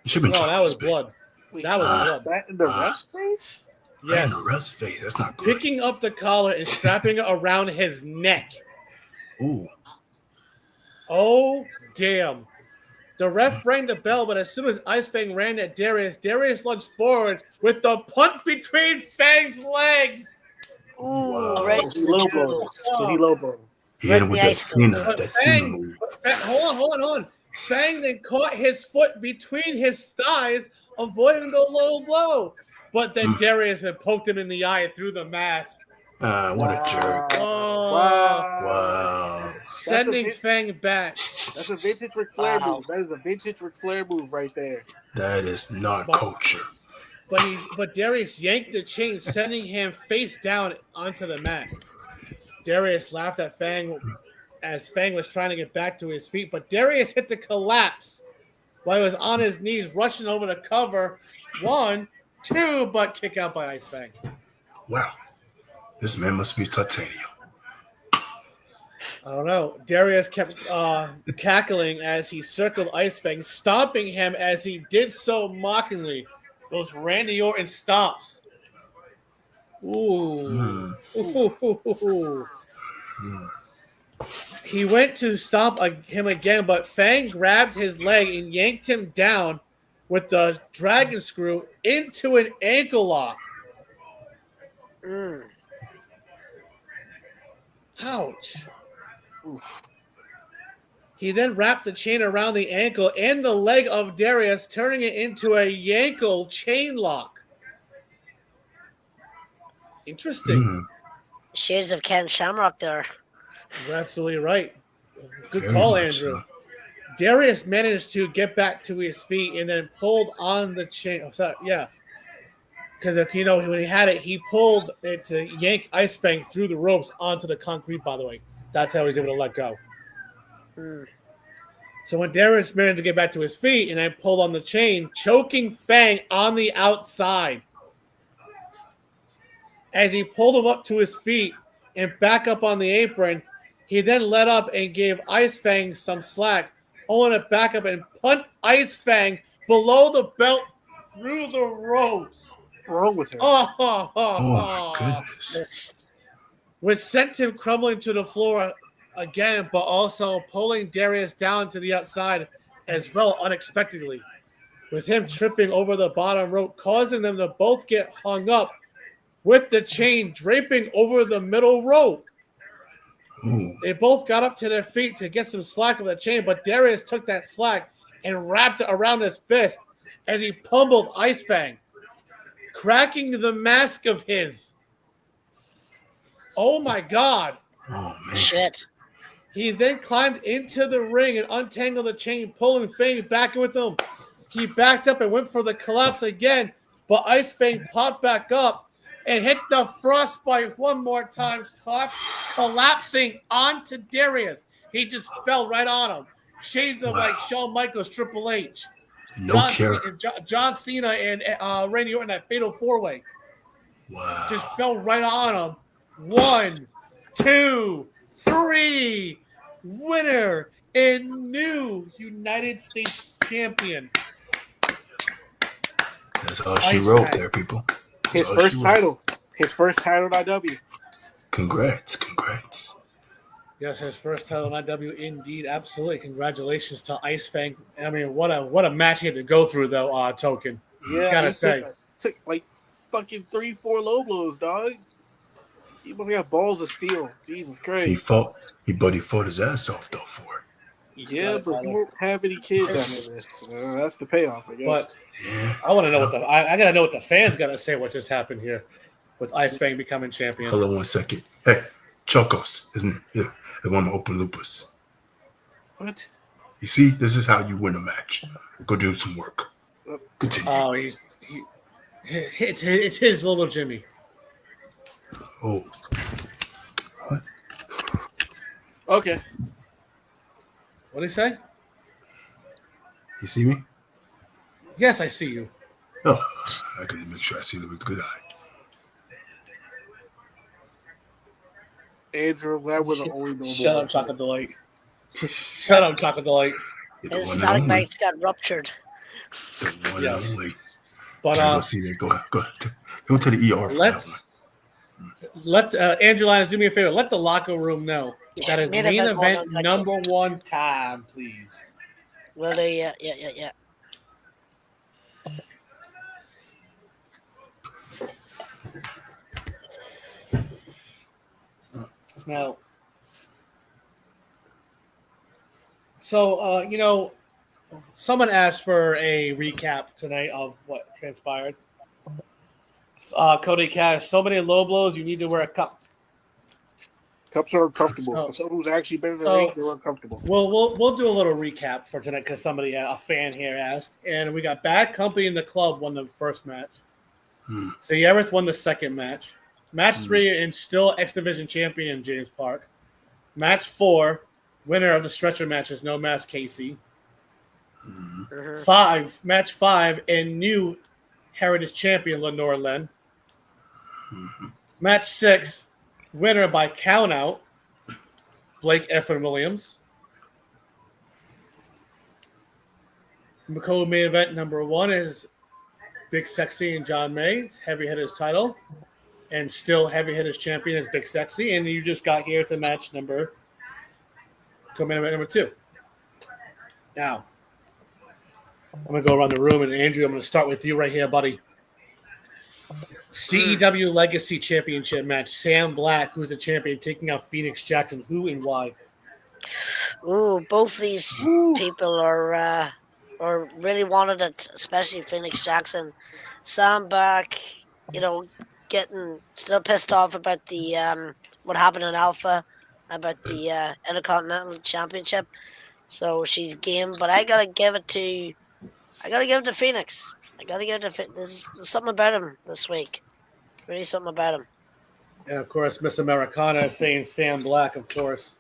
should have been chocolate that was spit. Blood. That was blood. Spat in the ref's face? Yes. Right in the ref's face. That's not good. Picking up the collar and strapping it around his neck. Ooh. Oh, damn. The ref rang the bell, but as soon as Ice Fang ran at Darius lunged forward with the punt between Fang's legs. Ooh, wow. Right. He low-bowed. He hit him with that Cena move. Hold on. Fang then caught his foot between his thighs, avoiding the low blow. But then Darius had poked him in the eye through the mask. What a jerk. Oh. Wow. sending Fang back. That's a vintage Ric Flair move. That is a vintage Ric Flair move right there. That is not culture. But Darius yanked the chain, sending him face down onto the mat. Darius laughed at Fang as Fang was trying to get back to his feet, but Darius hit the collapse while he was on his knees, rushing over to cover. 1, 2, but kick out by Ice Fang. Wow. This man must be titanium. I don't know. Darius kept cackling as he circled Ice Fang, stomping him as he did so mockingly. Those Randy Orton stomps. Ooh. Ooh. He went to stomp him again, but Fang grabbed his leg and yanked him down with the dragon screw into an ankle lock. Ouch. Oof. He then wrapped the chain around the ankle and the leg of Darius, turning it into a Yankle chain lock. Interesting. Shades of Ken Shamrock there. You're absolutely right. Good call, Andrew. Darius managed to get back to his feet and then pulled on the chain. Oh, sorry, yeah. Because when he had it, he pulled it to yank Ice Fang through the ropes onto the concrete, by the way. That's how he was able to let go. So when Darius managed to get back to his feet and then pulled on the chain, choking Fang on the outside. As he pulled him up to his feet and back up on the apron, he then let up and gave Ice Fang some slack, only to back up and punt Ice Fang below the belt through the ropes. What's wrong with him? Oh, my goodness. Which sent him crumbling to the floor again, but also pulling Darius down to the outside as well unexpectedly, with him tripping over the bottom rope, causing them to both get hung up with the chain draping over the middle rope. They both got up to their feet to get some slack with the chain, but Darius took that slack and wrapped it around his fist as he pummeled Ice Fang, cracking the mask of his. Oh my God. Oh, man. Shit. He then climbed into the ring and untangled the chain, pulling Fang back with him. He backed up and went for the collapse again, but Ice Fang popped back up and hit the frostbite one more time, collapsing onto Darius. He just fell right on him. Shades of like Shawn Michaels, Triple H. John Cena and Randy Orton, that fatal four-way. Wow. Just fell right on him. 1, 2, 3. Winner and new United States champion. That's all she wrote there, people. His first title. His first title in IW. Congrats. Yes, his first title in IW, indeed, absolutely. Congratulations to Ice Fang. I mean, what a match he had to go through, though. Token. Yeah, gotta say, took like fucking 3-4 low blows, dog. He must have balls of steel. Jesus Christ. He fought his ass off though for it. Yeah, but we won't have any kids after this. That's the payoff, I guess. But I want to know I gotta know what the fans gotta say. What just happened here with Ice Fang becoming champion? Hold on 1 second. Hey, Chocos, isn't it? Yeah, they want to open lupus. What? You see, this is how you win a match. Go do some work. Continue. Oh, it's his little Jimmy. Oh. What? Okay. What did he say? You see me? Yes, I see you. Oh, I gotta make sure I see them with a good eye. Andrew, glad we're the only normal. Shut up, Chocolate Delight. Shut up, Chocolate Delight. His stomach bites got ruptured. The one and only. But see that. Go ahead. Go to the ER. Let Andrew Lyons do me a favor. Let the locker room know that is main event number 1 time, please. Well, yeah. Now, so someone asked for a recap tonight of what transpired. Cody Cash, so many low blows, you need to wear a cup. Cups are uncomfortable. So- For someone who's actually been in the so- ring, they're uncomfortable. We'll do a little recap for tonight because a fan here asked, and we got Bad Company in the Club won the first match. Sierra won the second match. Match 3 and still X Division champion James Park. Match 4, winner of the stretcher matches No Mask Casey. Match 5 and new Heritage champion Lenore Len. Match 6, winner by countout Blake Effin Williams. McCall main event number 1 is Big Sexy and John May's Heavy Hitters title. And still Heavy Hitters champion is Big Sexy. And you just got here to match main event number 2. Now, I'm going to go around the room. And Andrew, I'm going to start with you right here, buddy. CEW Legacy Championship match. Sam Black, who's the champion, taking out Phoenix Jackson. Who and why? Ooh, both these people are really wanted it, especially Phoenix Jackson. Sam Black, getting still pissed off about the what happened in Alpha, about the Intercontinental Championship. So she's game, but I gotta give it to Phoenix. There's something about him this week. Really something about him. And of course, Miss Americana is saying Sam Black. Of course,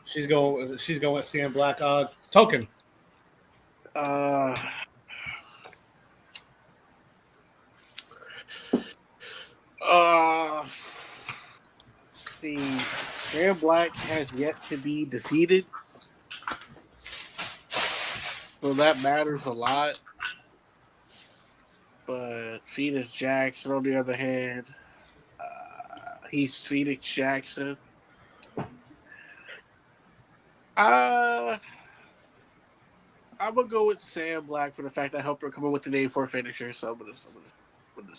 she's going with Sam Black. Token. See, Sam Black has yet to be defeated, so that matters a lot. But Phoenix Jackson, on the other hand, he's Phoenix Jackson. I'm gonna go with Sam Black for the fact that I helped her come up with the name for a finisher. So I'm gonna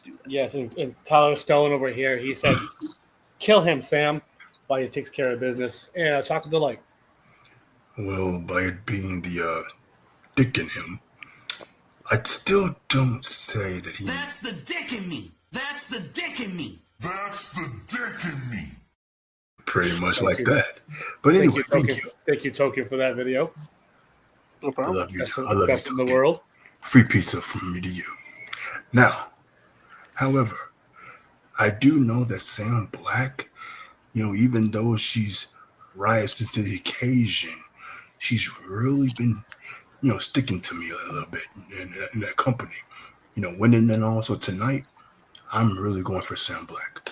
do that. Yes, and Tyler Stone over here, he said, "Kill him, Sam," while he takes care of business. And Chocolate Delight. Well, by it being the dick in him, I still don't say that he. That's the dick in me. That's the dick in me. That's the dick in me. Pretty much like that. But anyway, thank you. Thank you, Token, for that video. No I problem. love you. Best I love best you. in the Token. world. Free pizza from me to you. Now, however, I do know that Sam Black, even though she's rising to the occasion, she's really been, sticking to me a little bit in that company. Winning, and also tonight, I'm really going for Sam Black.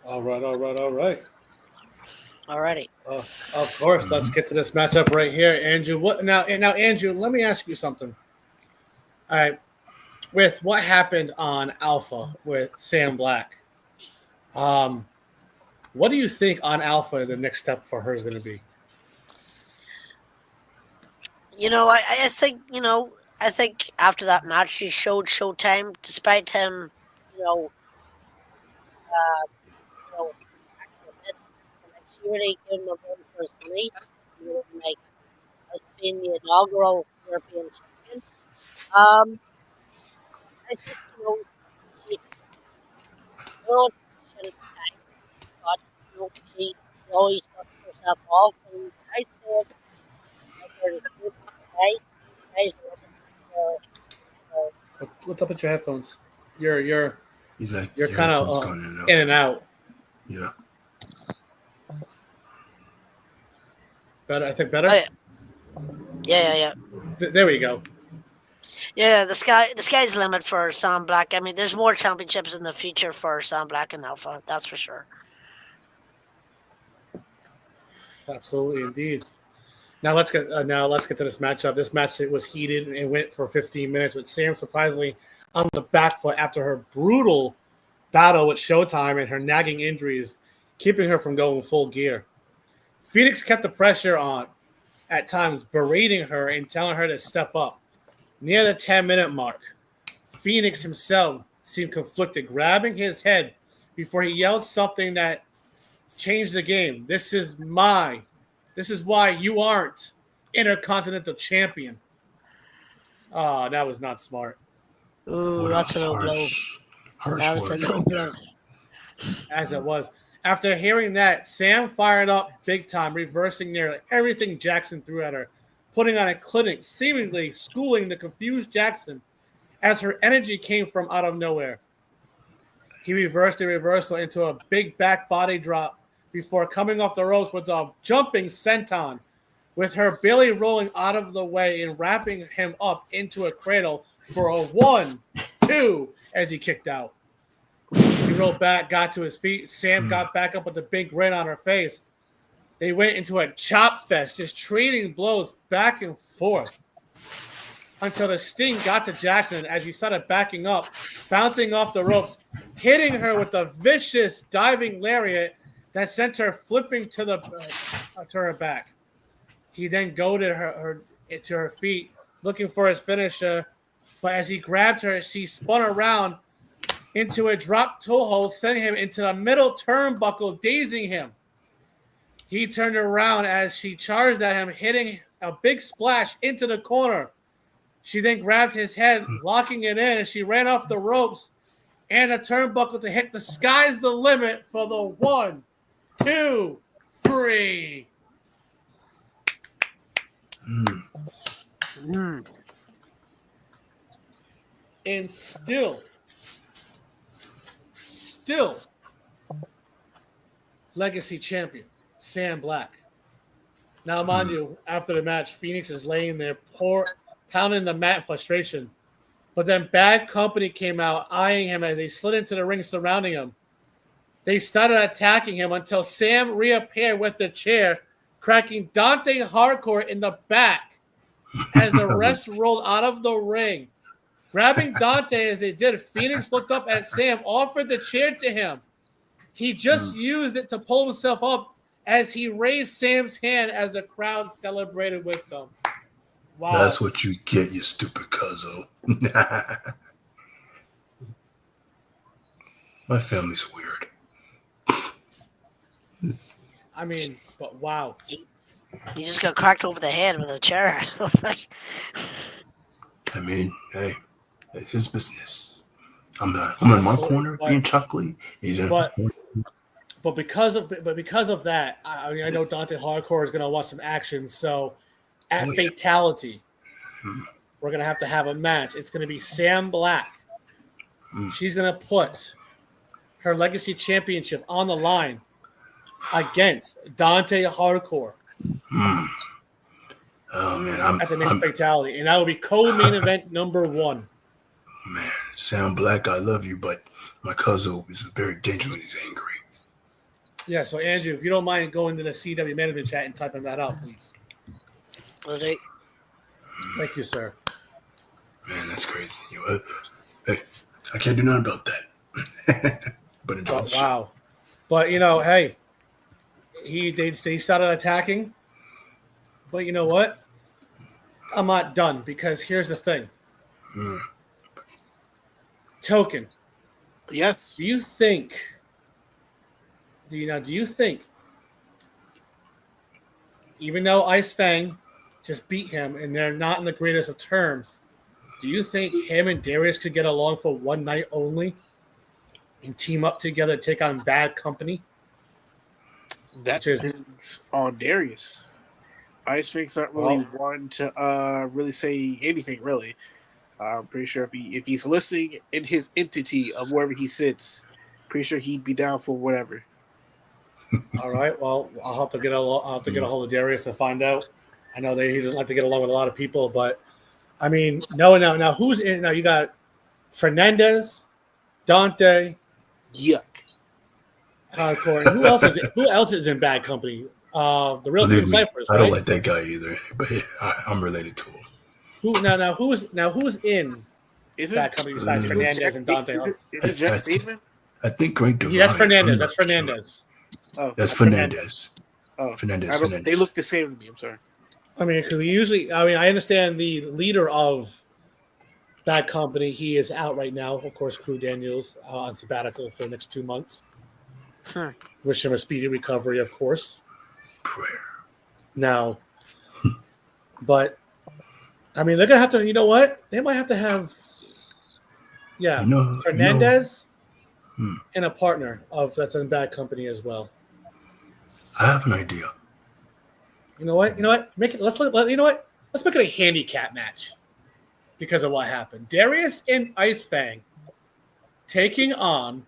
All right. Alrighty. Of course, let's get to this matchup right here, Andrew. Now, Andrew, let me ask you something. All right, with what happened on Alpha with Sam Black, what do you think on Alpha the next step for her is going to be? I think after that match, she showed Showtime, despite him, she really gave him a run for his money. As being the inaugural European champion. I think, she should have time, but she always dusts herself off, and I'd say it's What's up with your headphones? You're Your kind of headphones going in and out. Yeah. Better, I think better. Oh, yeah. There we go. Yeah, the sky's the limit for Sam Black. I mean, there's more championships in the future for Sam Black and Alpha. That's for sure. Absolutely, indeed. Now let's get to this matchup. This match was heated and went for 15 minutes with Sam surprisingly on the back foot after her brutal battle with Showtime and her nagging injuries, keeping her from going full gear. Phoenix kept the pressure on, at times berating her and telling her to step up. Near the 10-minute mark, Phoenix himself seemed conflicted, grabbing his head before he yelled something that changed the game. This is why you aren't Intercontinental Champion. Oh, that was not smart. Ooh, that's a low blow. Harsh That words was a no right there. blow. As it was. After hearing that, Sam fired up big time, reversing nearly everything Jackson threw at her, putting on a clinic, seemingly schooling the confused Jackson as her energy came from out of nowhere. He reversed the reversal into a big back body drop before coming off the ropes with a jumping senton, with her belly rolling out of the way and wrapping him up into a cradle for a 1-2 as he kicked out. He rolled back, got to his feet. Sam got back up with a big grin on her face. They went into a chop fest, just trading blows back and forth until the sting got to Jackson as he started backing up, bouncing off the ropes, hitting her with a vicious diving lariat that sent her flipping to her back. He then goaded her to her feet, looking for his finisher, but as he grabbed her, she spun around into a drop toe hold, sending him into the middle turnbuckle, dazing him. He turned around as she charged at him, hitting a big splash into the corner. She then grabbed his head, locking it in, and she ran off the ropes and a turnbuckle to hit the sky's the limit for the 1, 2, 3. And still, legacy champion, Sam Black. Now, mind you, after the match, Phoenix is laying there, pounding the mat in frustration. But then Bad Company came out, eyeing him as they slid into the ring surrounding him. They started attacking him until Sam reappeared with the chair, cracking Dante Hardcore in the back as the rest rolled out of the ring. Grabbing Dante as they did, Phoenix looked up at Sam, offered the chair to him. He just used it to pull himself up as he raised Sam's hand as the crowd celebrated with them. Wow. That's what you get, you stupid cuzzo. My family's weird. I mean, but wow. He just got cracked over the head with a chair. I mean, hey, it's his business. I'm in my corner being chuckly. He's in but because of that, I mean, I know Dante Hardcore is going to watch some action. So at Fatality, we're going to have a match. It's going to be Sam Black. She's going to put her Legacy Championship on the line against Dante Hardcore. Oh man, at the next Fatality, and that will be co-main event number 1. Man, Sam Black, I love you, but my cousin is very dangerous when he's angry. Yeah, so Andrew, if you don't mind going to the CW management chat and typing that out, please. Okay. Thank you, sir. Man, that's crazy. Hey, I can't do nothing about that. But enjoy the wow. But hey, they started attacking. But you know what? I'm not done because here's the thing. Token. Yes. Do you think, even though Ice Fang just beat him and they're not in the greatest of terms, do you think him and Darius could get along for one night only and team up together to take on Bad Company? That depends on Darius. Ice Fang's not really one to really say anything, really. I'm pretty sure if he's listening in his entity of wherever he sits, pretty sure he'd be down for whatever. All right. Well, I'll have to get a hold of Darius and find out. I know that he doesn't like to get along with a lot of people, but I mean, now who's in? Now you got Fernandez, Dante, Yuck, Hardcore. Who else is in Bad Company? The real Team Cyphers. I don't like that guy either, but I'm related to him. Who's in Bad Company besides Fernandez and Dante? Is it Jeff Steedman? I think Greg Divine. Yeah, that's Fernandez. That's Fernandez. Oh, that's Fernandez. Oh, Fernandez. They look the same to me. I'm sorry. I mean, because I understand the leader of Bad Company. He is out right now. Of course, Crew Daniels on sabbatical for the next 2 months. Wish him a speedy recovery, of course. Prayer. Now, but I mean, they're gonna have to. You know what? They might have to have. Yeah, Fernandez, and a partner of that's in Bad Company as well. I have an idea. You know what? Make it. You know what? Let's make it a handicap match because of what happened. Darius and Ice Fang taking on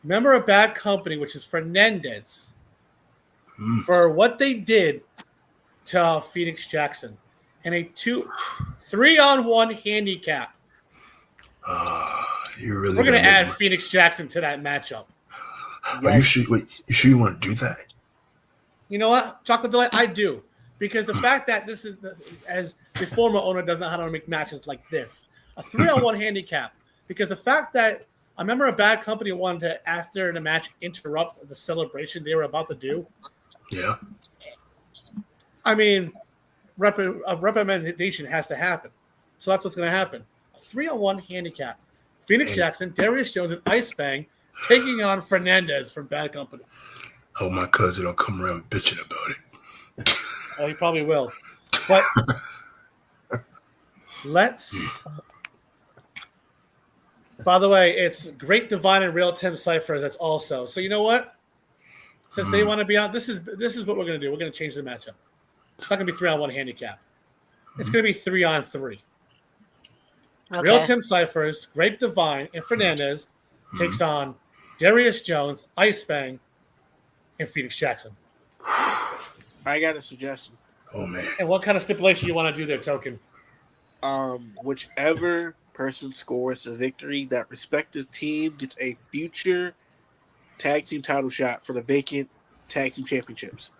member of Bad Company, which is Fernandez, for what they did to Phoenix Jackson in a 3-on-1 handicap. You're really We're gonna add make Phoenix Jackson to that matchup. Are you sure? Wait, you sure you want to do that? You know what, Chocolate Delight? I do, because the fact that this is as the former owner doesn't know how to make matches like this, a 3-on-1 handicap. Because the fact that I remember a Bad Company wanted to, after the match, interrupt the celebration they were about to do. Yeah. I mean, a recommendation has to happen. So that's what's going to happen. A 3-on-1 handicap. Phoenix Jackson, Darius Jones, and Ice Fang taking on Fernandez from Bad Company. Hope my cousin don't come around bitching about it. Oh, he probably will. But let's... By the way, it's Great Divine and Real Tim Cyphers. That's also. So you know what? Since they want to be on, this is what we're going to do. We're going to change the matchup. It's not going to be 3-on-1 handicap. It's going to be 3-on-3. Okay. Real Tim Cyphers, Great Divine, and Fernandez takes on Darius Jones, Ice Fang, and Phoenix Jackson. I got a suggestion. Oh man! And what kind of stipulation you want to do there, Token? Whichever person scores a victory, that respective team gets a future tag team title shot for the vacant tag team championships.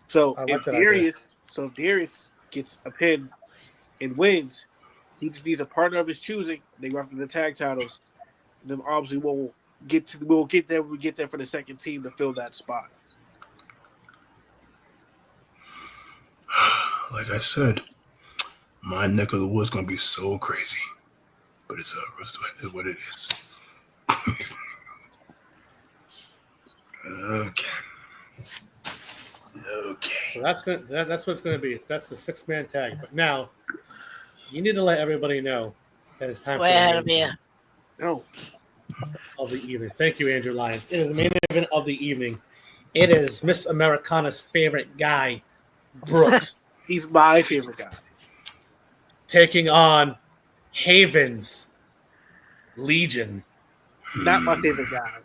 So if Darius gets a pin and wins, he just needs a partner of his choosing. They go after the tag titles. And then obviously we'll get there when we get there for the second team to fill that spot. Like I said, my neck of the woods gonna be so crazy, but it's what it is. Okay. So that's good. That's what it's going to be. That's the 6-man tag. But now you need to let everybody know that it's time Way ahead of you. No. Of the evening. Thank you, Andrew Lyons. It is the main event of the evening. It is Miss Americana's favorite guy, Brooks. He's my favorite guy. Taking on Haven's Legion. Not my favorite guy.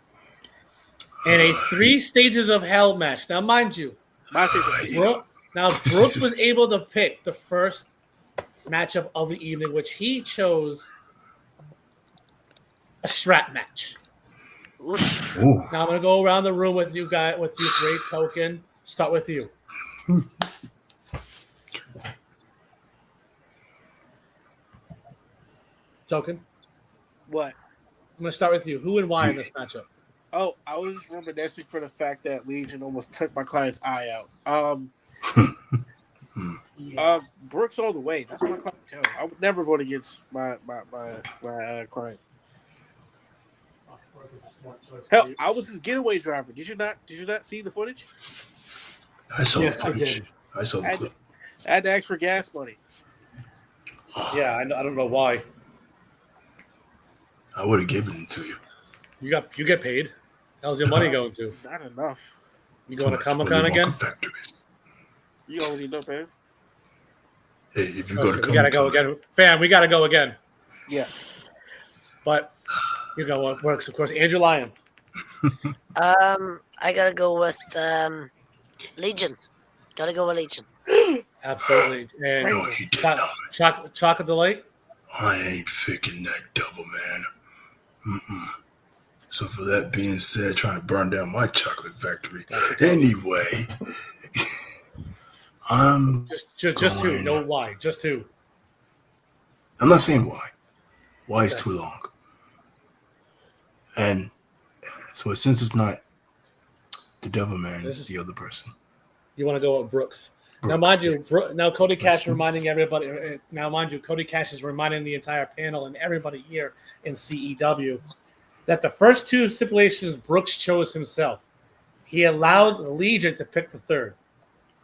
In a 3 stages of hell match. Now, mind you, my favorite. Brooks was able to pick the first matchup of the evening, which he chose a strap match. Ooh. Now I'm gonna go around the room with you guys, with you, Great Token. Start with you. Token. What? I'm gonna start with you. Who and why in this matchup? Oh, I was reminiscing for the fact that Legion almost took my client's eye out. Brooks all the way. That's my clientele. I would never vote against my client. Hell, I was his getaway driver. Did you not see the footage? I saw the footage. I saw the clip. I had to ask for gas money. Yeah, I don't know why. I would have given it to you. You get paid. How's your money going to? Not enough. You going to Comic-Con again? You already know, man. Hey, if you go to Comic-Con, we gotta go again, fam. We gotta go again. Yes, but you know what works, of course. Andrew Lyons. I gotta go with Legion. Gotta go with Legion. Absolutely. And Chocolate Delight. I ain't picking that double, man. So for that being said, trying to burn down my chocolate factory. Anyway, I'm just who? No why. Just who? I'm not saying why. Why is too long. And so since it's not the devil man, it's the other person. You want to go with Brooks. Now, mind you, Cody Cash reminding everybody. Now, mind you, Cody Cash is reminding the entire panel and everybody here in CEW that the first 2 stipulations Brooks chose himself. He allowed the Legion to pick the third.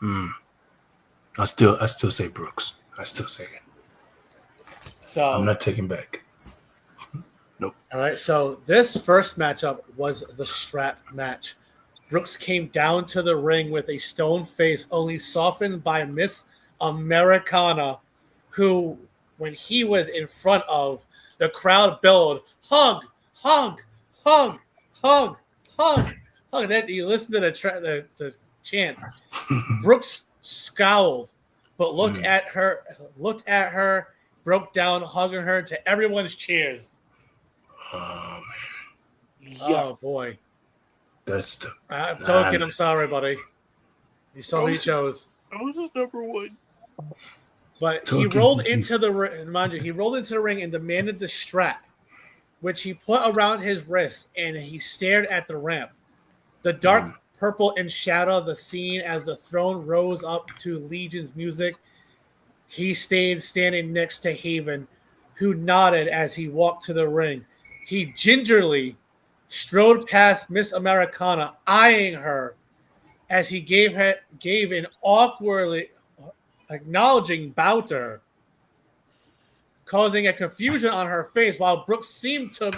I still say Brooks. I still say it. So I'm not taking back. Nope. All right, so this first matchup was the strap match. Brooks came down to the ring with a stone face, only softened by Miss Americana, who, when he was in front of, the crowd bellowed, hug, hug, hug, hug, hug, hug. And then you listen to the chants. Brooks scowled, but looked at her, broke down, hugging her to everyone's cheers. Oh Yeah. Oh boy. That's the. Token, I'm sorry, buddy. You saw who you chose. I was his number one. But Token. he rolled into the ring. Mind you, he rolled into the ring and demanded the strap, which he put around his wrist, and he stared at the ramp. The dark purple and shadow of the scene as the throne rose up to Legion's music. He stayed standing next to Haven, who nodded as he walked to the ring. He gingerly strode past Miss Americana, eyeing her as he gave an awkwardly acknowledging bow to her, causing a confusion on her face while Brooks seemed to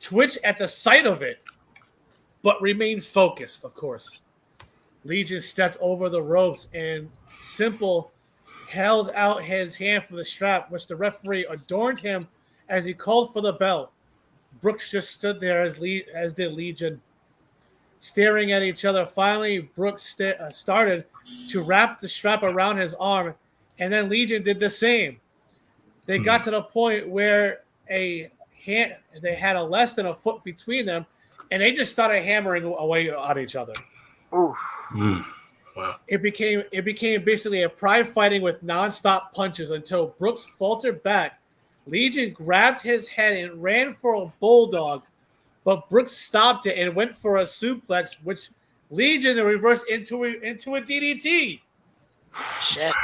twitch at the sight of it, but remained focused, of course. Legion stepped over the ropes and Simple held out his hand for the strap, which the referee adorned him as he called for the bell. Brooks just stood there as did Legion, staring at each other. Finally, Brooks started to wrap the strap around his arm, and then Legion did the same. They got to the point where they had a less than a foot between them, and they just started hammering away on each other. Oh. Wow. It became basically a pride fighting with nonstop punches until Brooks faltered back. Legion grabbed his head and ran for a bulldog, but Brooks stopped it and went for a suplex, which Legion reversed into a DDT. Shit.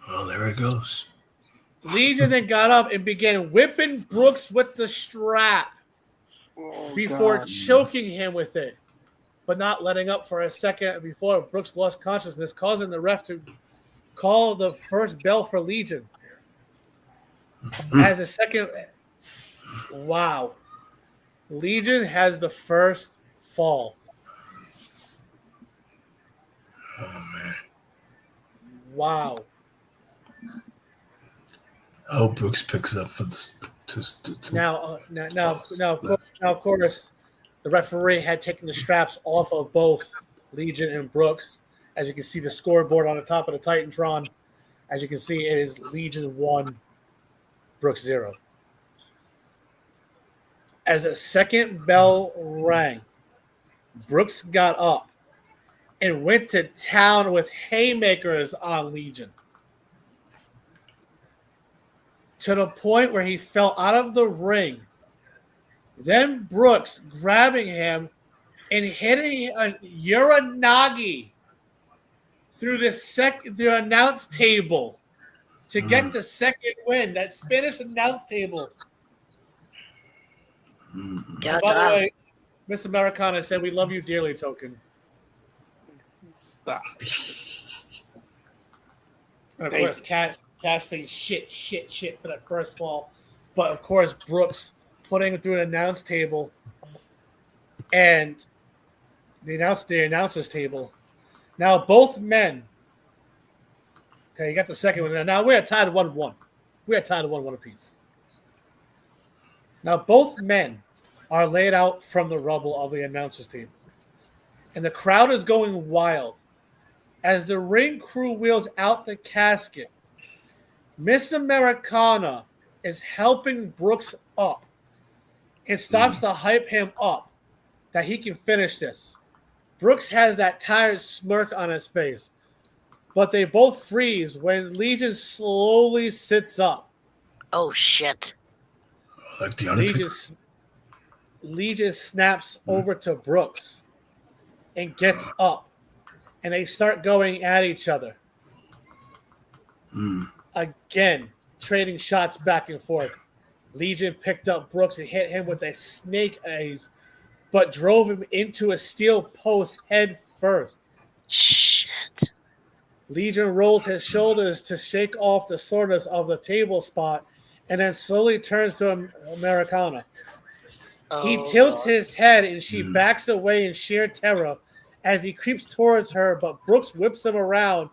Well, there it goes. Legion then got up and began whipping Brooks with the strap before choking him with it, but not letting up for a second before Brooks lost consciousness, causing the ref to call the first bell for Legion. As a second, wow. Legion has the first fall. Oh, man. Wow. I hope Brooks picks up for this. Now, of course, the referee had taken the straps off of both Legion and Brooks. As you can see, the scoreboard on the top of the Titantron. As you can see, it is Legion 1, Brooks 0. As a second bell rang, Brooks got up and went to town with haymakers on Legion, to the point where he fell out of the ring. Then Brooks grabbing him and hitting a Uranagi through the announce table to get the second win. That Spanish announce table. God By the damn. way, Miss Americana said, "We love you dearly, Token." Stop. And of course, Cash saying shit for that first fall. But of course, Brooks putting it through an announce table and the announcers table. Now both men. Okay, you got the second one. Now we're tied 1-1. We are tied 1-1 apiece. Now both men are laid out from the rubble of the announcers table, and the crowd is going wild as the ring crew wheels out the casket. Miss Americana is helping Brooks up and stops to hype him up that he can finish this. Brooks has that tired smirk on his face, but they both freeze when Legion slowly sits up. Oh, shit. Like the Undertaker. Legion snaps over to Brooks and gets up, and they start going at each other. Again, trading shots back and forth. Legion picked up Brooks and hit him with a snake eyes, but drove him into a steel post head first. Shit. Legion rolls his shoulders to shake off the soreness of the table spot and then slowly turns to Americana. He Oh, tilts God. his head and she backs away in sheer terror as he creeps towards her, but Brooks whips him around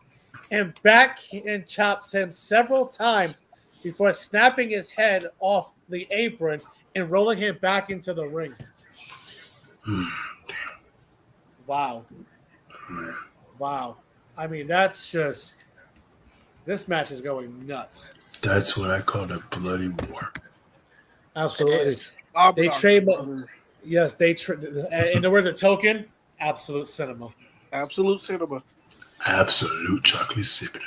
and back and chops him several times before snapping his head off the apron and rolling him back into the ring. Wow. Wow. I mean, that's just. This match is going nuts. That's what I call a bloody war. Absolutely. They trade. Yes, they. In the words of Token, absolute cinema. Absolute cinema. Absolute chocolate sipping.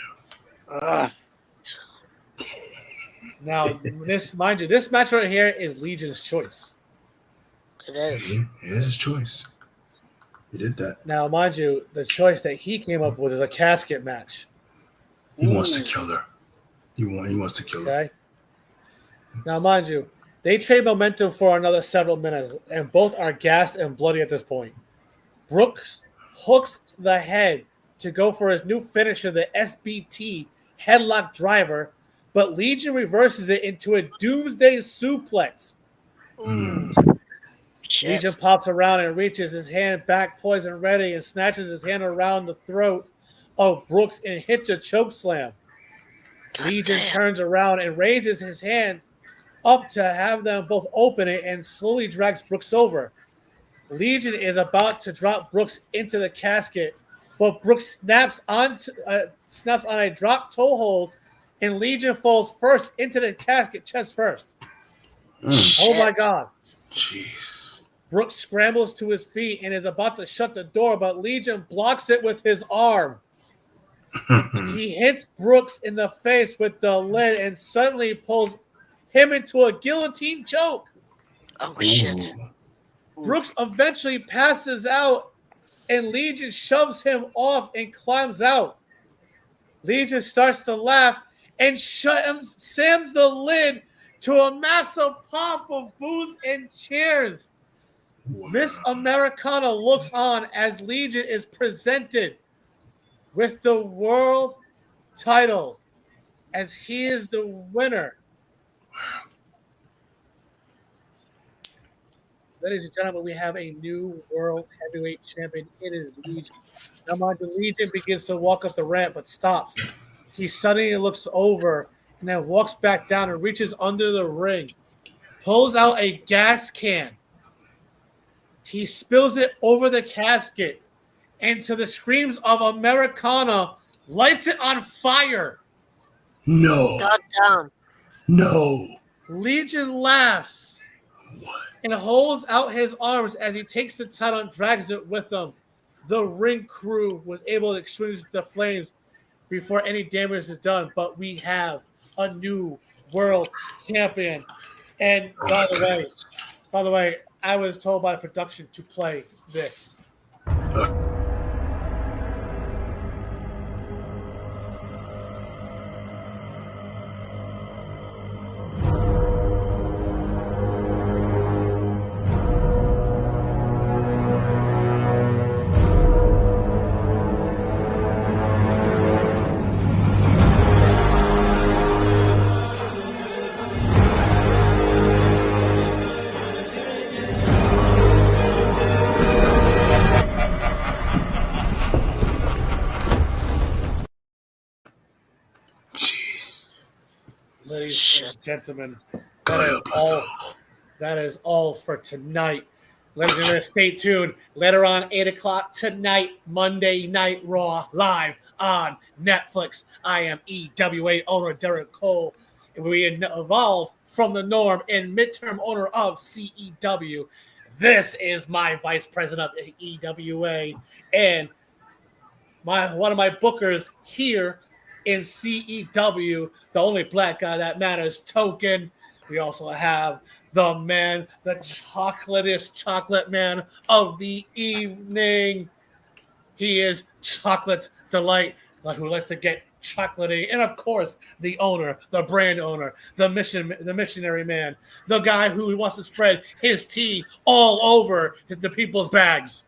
Now, mind you, this match right here is Legion's choice. It is. It is his choice. He did that. Now, mind you, the choice that he came up with is a casket match. He wants to kill her. He wants to kill her. Okay. Now, mind you, they trade momentum for another several minutes, and both are gassed and bloody at this point. Brooks hooks the head to go for his new finisher, the SBT headlock driver, but Legion reverses it into a doomsday suplex. Legion pops around and reaches his hand back poised and ready and snatches his hand around the throat of Brooks and hits a choke slam. Legion turns around and raises his hand up to have them both open it and slowly drags Brooks over. Legion is about to drop Brooks into the casket, but Brooks snaps on a drop toe hold, and Legion falls first into the casket chest first. Oh my God. Jeez. Brooks scrambles to his feet and is about to shut the door, but Legion blocks it with his arm. He hits Brooks in the face with the lid and suddenly pulls him into a guillotine choke. Oh, shit. Brooks eventually passes out, and Legion shoves him off and climbs out. Legion starts to laugh and slams the lid to a massive pop of booze and cheers. Miss Americana looks on as Legion is presented with the world title as he is the winner. Ladies and gentlemen, we have a new world heavyweight champion. It is Legion. Now, mind you, Legion begins to walk up the ramp, but stops. He suddenly looks over and then walks back down and reaches under the ring, pulls out a gas can. He spills it over the casket, and to the screams of Americana, lights it on fire. No. God damn. No. Legion laughs and holds out his arms as he takes the title and drags it with him. The ring crew was able to extinguish the flames before any damage is done, but we have a new world champion. And by the way, I was told by the production to play this. Ladies and gentlemen, that is all for tonight. Ladies and gentlemen, stay tuned. Later on, 8 o'clock tonight, Monday Night Raw, live on Netflix. I am EWA owner Derek Cole, and we evolve from the norm and midterm owner of CEW. This is my vice president of EWA and one of my bookers here in CEW, the only black guy that matters, Token. We also have the man, the chocolatest chocolate man of the evening. He is Chocolate Delight, who likes to get chocolatey. And of course, the owner, the brand owner, the missionary man, the guy who wants to spread his tea all over the people's bags.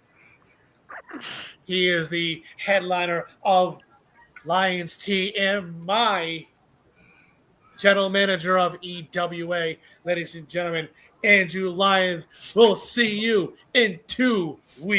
He is the headliner of Lion's Tea and my general manager of EWA. Ladies and gentlemen, Andrew Lyons. We'll see you in 2 weeks.